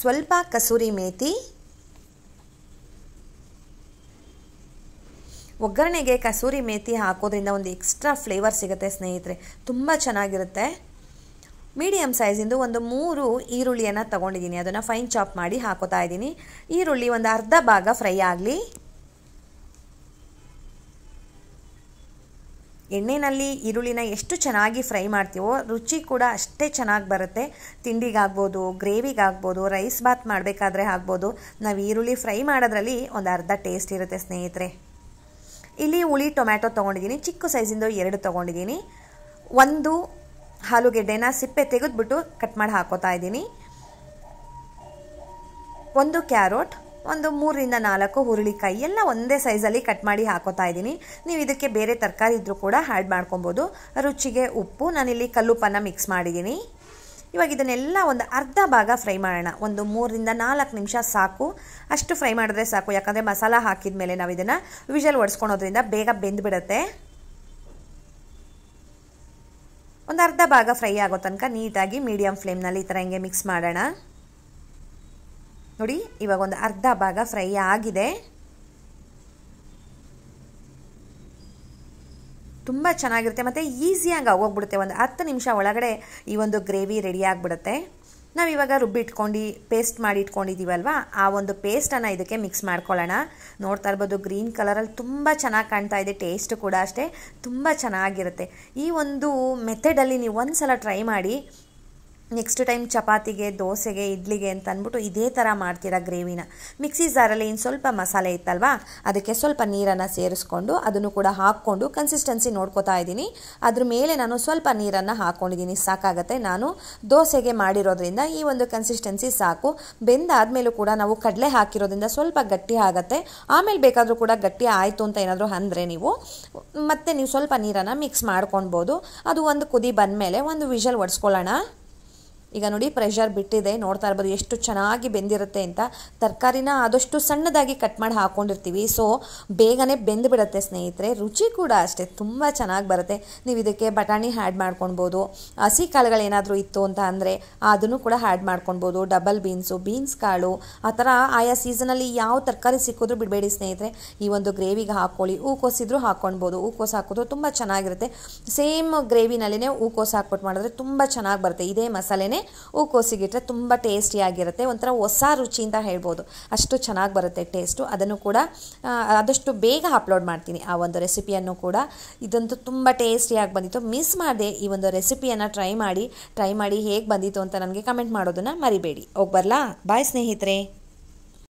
ಸ್ವಲ್ಪ ಕಸೂರಿ ಮೇಥಿ. ಒಗ್ಗರಣೆಗೆ ಕಸೂರಿ ಮೇಥಿ ಹಾಕೋದ್ರಿಂದ ಒಂದು ಎಕ್ಸ್ಟ್ರಾ ಫ್ಲೇವರ್ ಸಿಗುತ್ತೆ ಸ್ನೇಹಿತರೆ, ತುಂಬ ಚೆನ್ನಾಗಿರುತ್ತೆ. ಮೀಡಿಯಮ್ ಸೈಜಿಂದು ಒಂದು 3 ಈರುಳ್ಳಿಯನ್ನು ತೊಗೊಂಡಿದ್ದೀನಿ, ಅದನ್ನು ಫೈನ್ ಚಾಪ್ ಮಾಡಿ ಹಾಕೋತಾ ಇದ್ದೀನಿ. ಈರುಳ್ಳಿ ಒಂದು ಅರ್ಧ ಭಾಗ ಫ್ರೈ ಆಗಲಿ. ಎಣ್ಣೆಯಲ್ಲಿ ಈರುಳ್ಳಿನ ಎಷ್ಟು ಚೆನ್ನಾಗಿ ಫ್ರೈ ಮಾಡ್ತೀವೋ ರುಚಿ ಕೂಡ ಅಷ್ಟೇ ಚೆನ್ನಾಗಿ ಬರುತ್ತೆ. ತಿಂಡಿಗಾಗ್ಬೋದು, ಗ್ರೇವಿಗಾಗ್ಬೋದು, ರೈಸ್ ಬಾತ್ ಮಾಡಬೇಕಾದ್ರೆ ಆಗ್ಬೋದು. ನಾವು ಈರುಳ್ಳಿ ಫ್ರೈ ಮಾಡೋದ್ರಲ್ಲಿ ಒಂದು ಅರ್ಧ ಟೇಸ್ಟ್ ಇರುತ್ತೆ ಸ್ನೇಹಿತರೆ. ಇಲ್ಲಿ ಹುಳಿ ಟೊಮ್ಯಾಟೊ ತೊಗೊಂಡಿದ್ದೀನಿ, ಚಿಕ್ಕ ಸೈಜಿಂದು 2 ತೊಗೊಂಡಿದ್ದೀನಿ. 1 ಆಲೂಗೆಡ್ಡೆನ ಸಿಪ್ಪೆ ತೆಗೆದುಬಿಟ್ಟು ಕಟ್ ಮಾಡಿ ಹಾಕೋತಾ ಇದ್ದೀನಿ. 1 ಕ್ಯಾರೆಟ್, ಒಂದು 3 ರಿಂದ 4 ಹುರುಳಿಕಾಯಿ ಎಲ್ಲ ಒಂದೇ ಸೈಜಲ್ಲಿ ಕಟ್ ಮಾಡಿ ಹಾಕೋತಾ ಇದ್ದೀನಿ. ನೀವು ಇದಕ್ಕೆ ಬೇರೆ ತರಕಾರಿ ಇದ್ದರೂ ಕೂಡ ಆ್ಯಡ್ ಮಾಡ್ಕೊಬೋದು. ರುಚಿಗೆ ಉಪ್ಪು, ನಾನಿಲ್ಲಿ ಕಲ್ಲುಪ್ಪನ್ನು ಮಿಕ್ಸ್ ಮಾಡಿದ್ದೀನಿ. ಇವಾಗ ಇದನ್ನೆಲ್ಲ ಒಂದು ಅರ್ಧ ಭಾಗ ಫ್ರೈ ಮಾಡೋಣ. ಒಂದು 3 ರಿಂದ 4 ನಿಮಿಷ ಸಾಕು, ಅಷ್ಟು ಫ್ರೈ ಮಾಡಿದ್ರೆ ಸಾಕು. ಯಾಕಂದರೆ ಮಸಾಲ ಹಾಕಿದ ಮೇಲೆ ನಾವು ಇದನ್ನು ವಿಷಲ್ ಒಡಿಸ್ಕೊಳೋದ್ರಿಂದ ಬೇಗ ಬೆಂದುಬಿಡುತ್ತೆ. ಒಂದು ಅರ್ಧ ಭಾಗ ಫ್ರೈ ಆಗೋ ತನಕ ನೀಟಾಗಿ ಮೀಡಿಯಂ ಫ್ಲೇಮ್ನಲ್ಲಿ ಈ ಥರ ಹಿಂಗೆ ಮಿಕ್ಸ್ ಮಾಡೋಣ. ನೋಡಿ ಇವಾಗ ಒಂದು ಅರ್ಧ ಭಾಗ ಫ್ರೈ ಆಗಿದೆ. ತುಂಬ ಚೆನ್ನಾಗಿರುತ್ತೆ ಮತ್ತು ಈಸಿಯಾಗಿ ಆಗೋಗ್ಬಿಡುತ್ತೆ. ಒಂದು 10 ನಿಮಿಷ ಒಳಗಡೆ ಈ ಒಂದು ಗ್ರೇವಿ ರೆಡಿ ಆಗಿಬಿಡುತ್ತೆ. ನಾವು ಇವಾಗ ರುಬ್ಬಿಟ್ಕೊಂಡು ಪೇಸ್ಟ್ ಮಾಡಿ ಇಟ್ಕೊಂಡಿದ್ದೀವಲ್ವ, ಆ ಒಂದು ಪೇಸ್ಟನ್ನು ಇದಕ್ಕೆ ಮಿಕ್ಸ್ ಮಾಡ್ಕೊಳ್ಳೋಣ. ನೋಡ್ತಾ ಇರ್ಬೋದು ಗ್ರೀನ್ ಕಲರಲ್ಲಿ ತುಂಬ ಚೆನ್ನಾಗಿ ಕಾಣ್ತಾ ಇದೆ. ಟೇಸ್ಟ್ ಕೂಡ ಅಷ್ಟೇ ತುಂಬ ಚೆನ್ನಾಗಿರುತ್ತೆ. ಈ ಒಂದು ಮೆಥಡಲ್ಲಿ ನೀವು ಒಂದು ಸಲ ಟ್ರೈ ಮಾಡಿ. ನೆಕ್ಸ್ಟ್ ಟೈಮ್ ಚಪಾತಿಗೆ, ದೋಸೆಗೆ, ಇಡ್ಲಿಗೆ ಅಂತ ಅಂದ್ಬಿಟ್ಟು ಇದೇ ಥರ ಮಾಡ್ತೀರಾ ಗ್ರೇವಿನ. ಮಿಕ್ಸಿ ಜಾರಲ್ಲಿ ಇನ್ನು ಸ್ವಲ್ಪ ಮಸಾಲೆ ಇತ್ತಲ್ವಾ, ಅದಕ್ಕೆ ಸ್ವಲ್ಪ ನೀರನ್ನು ಸೇರಿಸ್ಕೊಂಡು ಅದನ್ನು ಕೂಡ ಹಾಕ್ಕೊಂಡು ಕನ್ಸಿಸ್ಟೆನ್ಸಿ ನೋಡ್ಕೋತಾ ಇದ್ದೀನಿ. ಅದ್ರ ಮೇಲೆ ನಾನು ಸ್ವಲ್ಪ ನೀರನ್ನು ಹಾಕ್ಕೊಂಡಿದ್ದೀನಿ, ಸಾಕಾಗತ್ತೆ. ನಾನು ದೋಸೆಗೆ ಮಾಡಿರೋದ್ರಿಂದ ಈ ಒಂದು ಕನ್ಸಿಸ್ಟೆನ್ಸಿ ಸಾಕು. ಬೆಂದಾದ್ಮೇಲೂ ಕೂಡ ನಾವು ಕಡಲೆ ಹಾಕಿರೋದ್ರಿಂದ ಸ್ವಲ್ಪ ಗಟ್ಟಿ ಆಗುತ್ತೆ. ಆಮೇಲೆ ಬೇಕಾದರೂ ಕೂಡ ಗಟ್ಟಿ ಆಯಿತು ಅಂತ ಏನಾದರೂ ಅಂದರೆ ಮತ್ತೆ ನೀವು ಸ್ವಲ್ಪ ನೀರನ್ನು ಮಿಕ್ಸ್ ಮಾಡ್ಕೊಳ್ಬೋದು. ಅದು ಒಂದು ಕುದಿ ಬಂದಮೇಲೆ ಒಂದು ವಿಷಲ್ ಹೊಡ್ಸ್ಕೊಳ್ಳೋಣ. ಈಗ ನೋಡಿ ಪ್ರೆಷರ್ ಬಿಟ್ಟಿದೆ, ನೋಡ್ತಾ ಇರ್ಬೋದು ಎಷ್ಟು ಚೆನ್ನಾಗಿ ಬೆಂದಿರುತ್ತೆ ಅಂತ. ತರಕಾರಿನ ಆದಷ್ಟು ಸಣ್ಣದಾಗಿ ಕಟ್ ಮಾಡಿ ಹಾಕ್ಕೊಂಡಿರ್ತೀವಿ, ಸೊ ಬೇಗನೆ ಬೆಂದುಬಿಡುತ್ತೆ ಸ್ನೇಹಿತರೆ. ರುಚಿ ಕೂಡ ಅಷ್ಟೇ ತುಂಬ ಚೆನ್ನಾಗಿ ಬರುತ್ತೆ. ನೀವು ಇದಕ್ಕೆ ಬಟಾಣಿ ಆ್ಯಡ್ ಮಾಡ್ಕೊಳ್ಬೋದು. ಹಸಿ ಕಾಳುಗಳೇನಾದರೂ ಇತ್ತು ಅಂತ ಅಂದರೆ ಅದನ್ನು ಕೂಡ ಆ್ಯಡ್ ಮಾಡ್ಕೊಳ್ಬೋದು. ಡಬಲ್ ಬೀನ್ಸ್ ಕಾಳು, ಆ ಥರ ಆಯಾ ಸೀಸನಲ್ಲಿ ಯಾವ ತರಕಾರಿ ಸಿಕ್ಕಿದ್ರೂ ಬಿಡಬೇಡಿ ಸ್ನೇಹಿತರೆ. ಈ ಒಂದು ಗ್ರೇವಿಗೆ ಹಾಕ್ಕೊಳ್ಳಿ. ಹೂಕೋಸಿದ್ರೂ ಹಾಕ್ಕೊಳ್ಬೋದು. ಹೂಕೋಸು ಹಾಕೋದು ತುಂಬ ಚೆನ್ನಾಗಿರುತ್ತೆ. ಸೇಮ್ ಗ್ರೇವಿನಲ್ಲಿನೇ ಹೂಕೋಸು ಹಾಕ್ಬಿಟ್ಟು ಮಾಡಿದ್ರೆ ತುಂಬ ಚೆನ್ನಾಗಿ ಬರುತ್ತೆ. ಇದೇ ಮಸಾಲೆನೇ ಹೂಕೋಸಿಗಿಟ್ರೆ ತುಂಬ ಟೇಸ್ಟಿಯಾಗಿರುತ್ತೆ. ಒಂಥರ ಹೊಸ ರುಚಿ ಅಂತ ಹೇಳ್ಬೋದು, ಅಷ್ಟು ಚೆನ್ನಾಗಿ ಬರುತ್ತೆ ಟೇಸ್ಟು. ಅದನ್ನು ಕೂಡ ಆದಷ್ಟು ಬೇಗ ಅಪ್ಲೋಡ್ ಮಾಡ್ತೀನಿ ಆ ಒಂದು ರೆಸಿಪಿಯನ್ನು ಕೂಡ. ಇದಂತೂ ತುಂಬ ಟೇಸ್ಟಿಯಾಗಿ ಬಂದಿತ್ತು. ಮಿಸ್ ಮಾಡದೆ ಈ ಒಂದು ರೆಸಿಪಿಯನ್ನು ಟ್ರೈ ಮಾಡಿ ಹೇಗೆ ಬಂದಿತ್ತು ಅಂತ ನನಗೆ ಕಮೆಂಟ್ ಮಾಡೋದನ್ನು ಮರಿಬೇಡಿ. ಹೋಗಿ ಬರಲಾ? ಬಾಯ್ ಸ್ನೇಹಿತರೆ.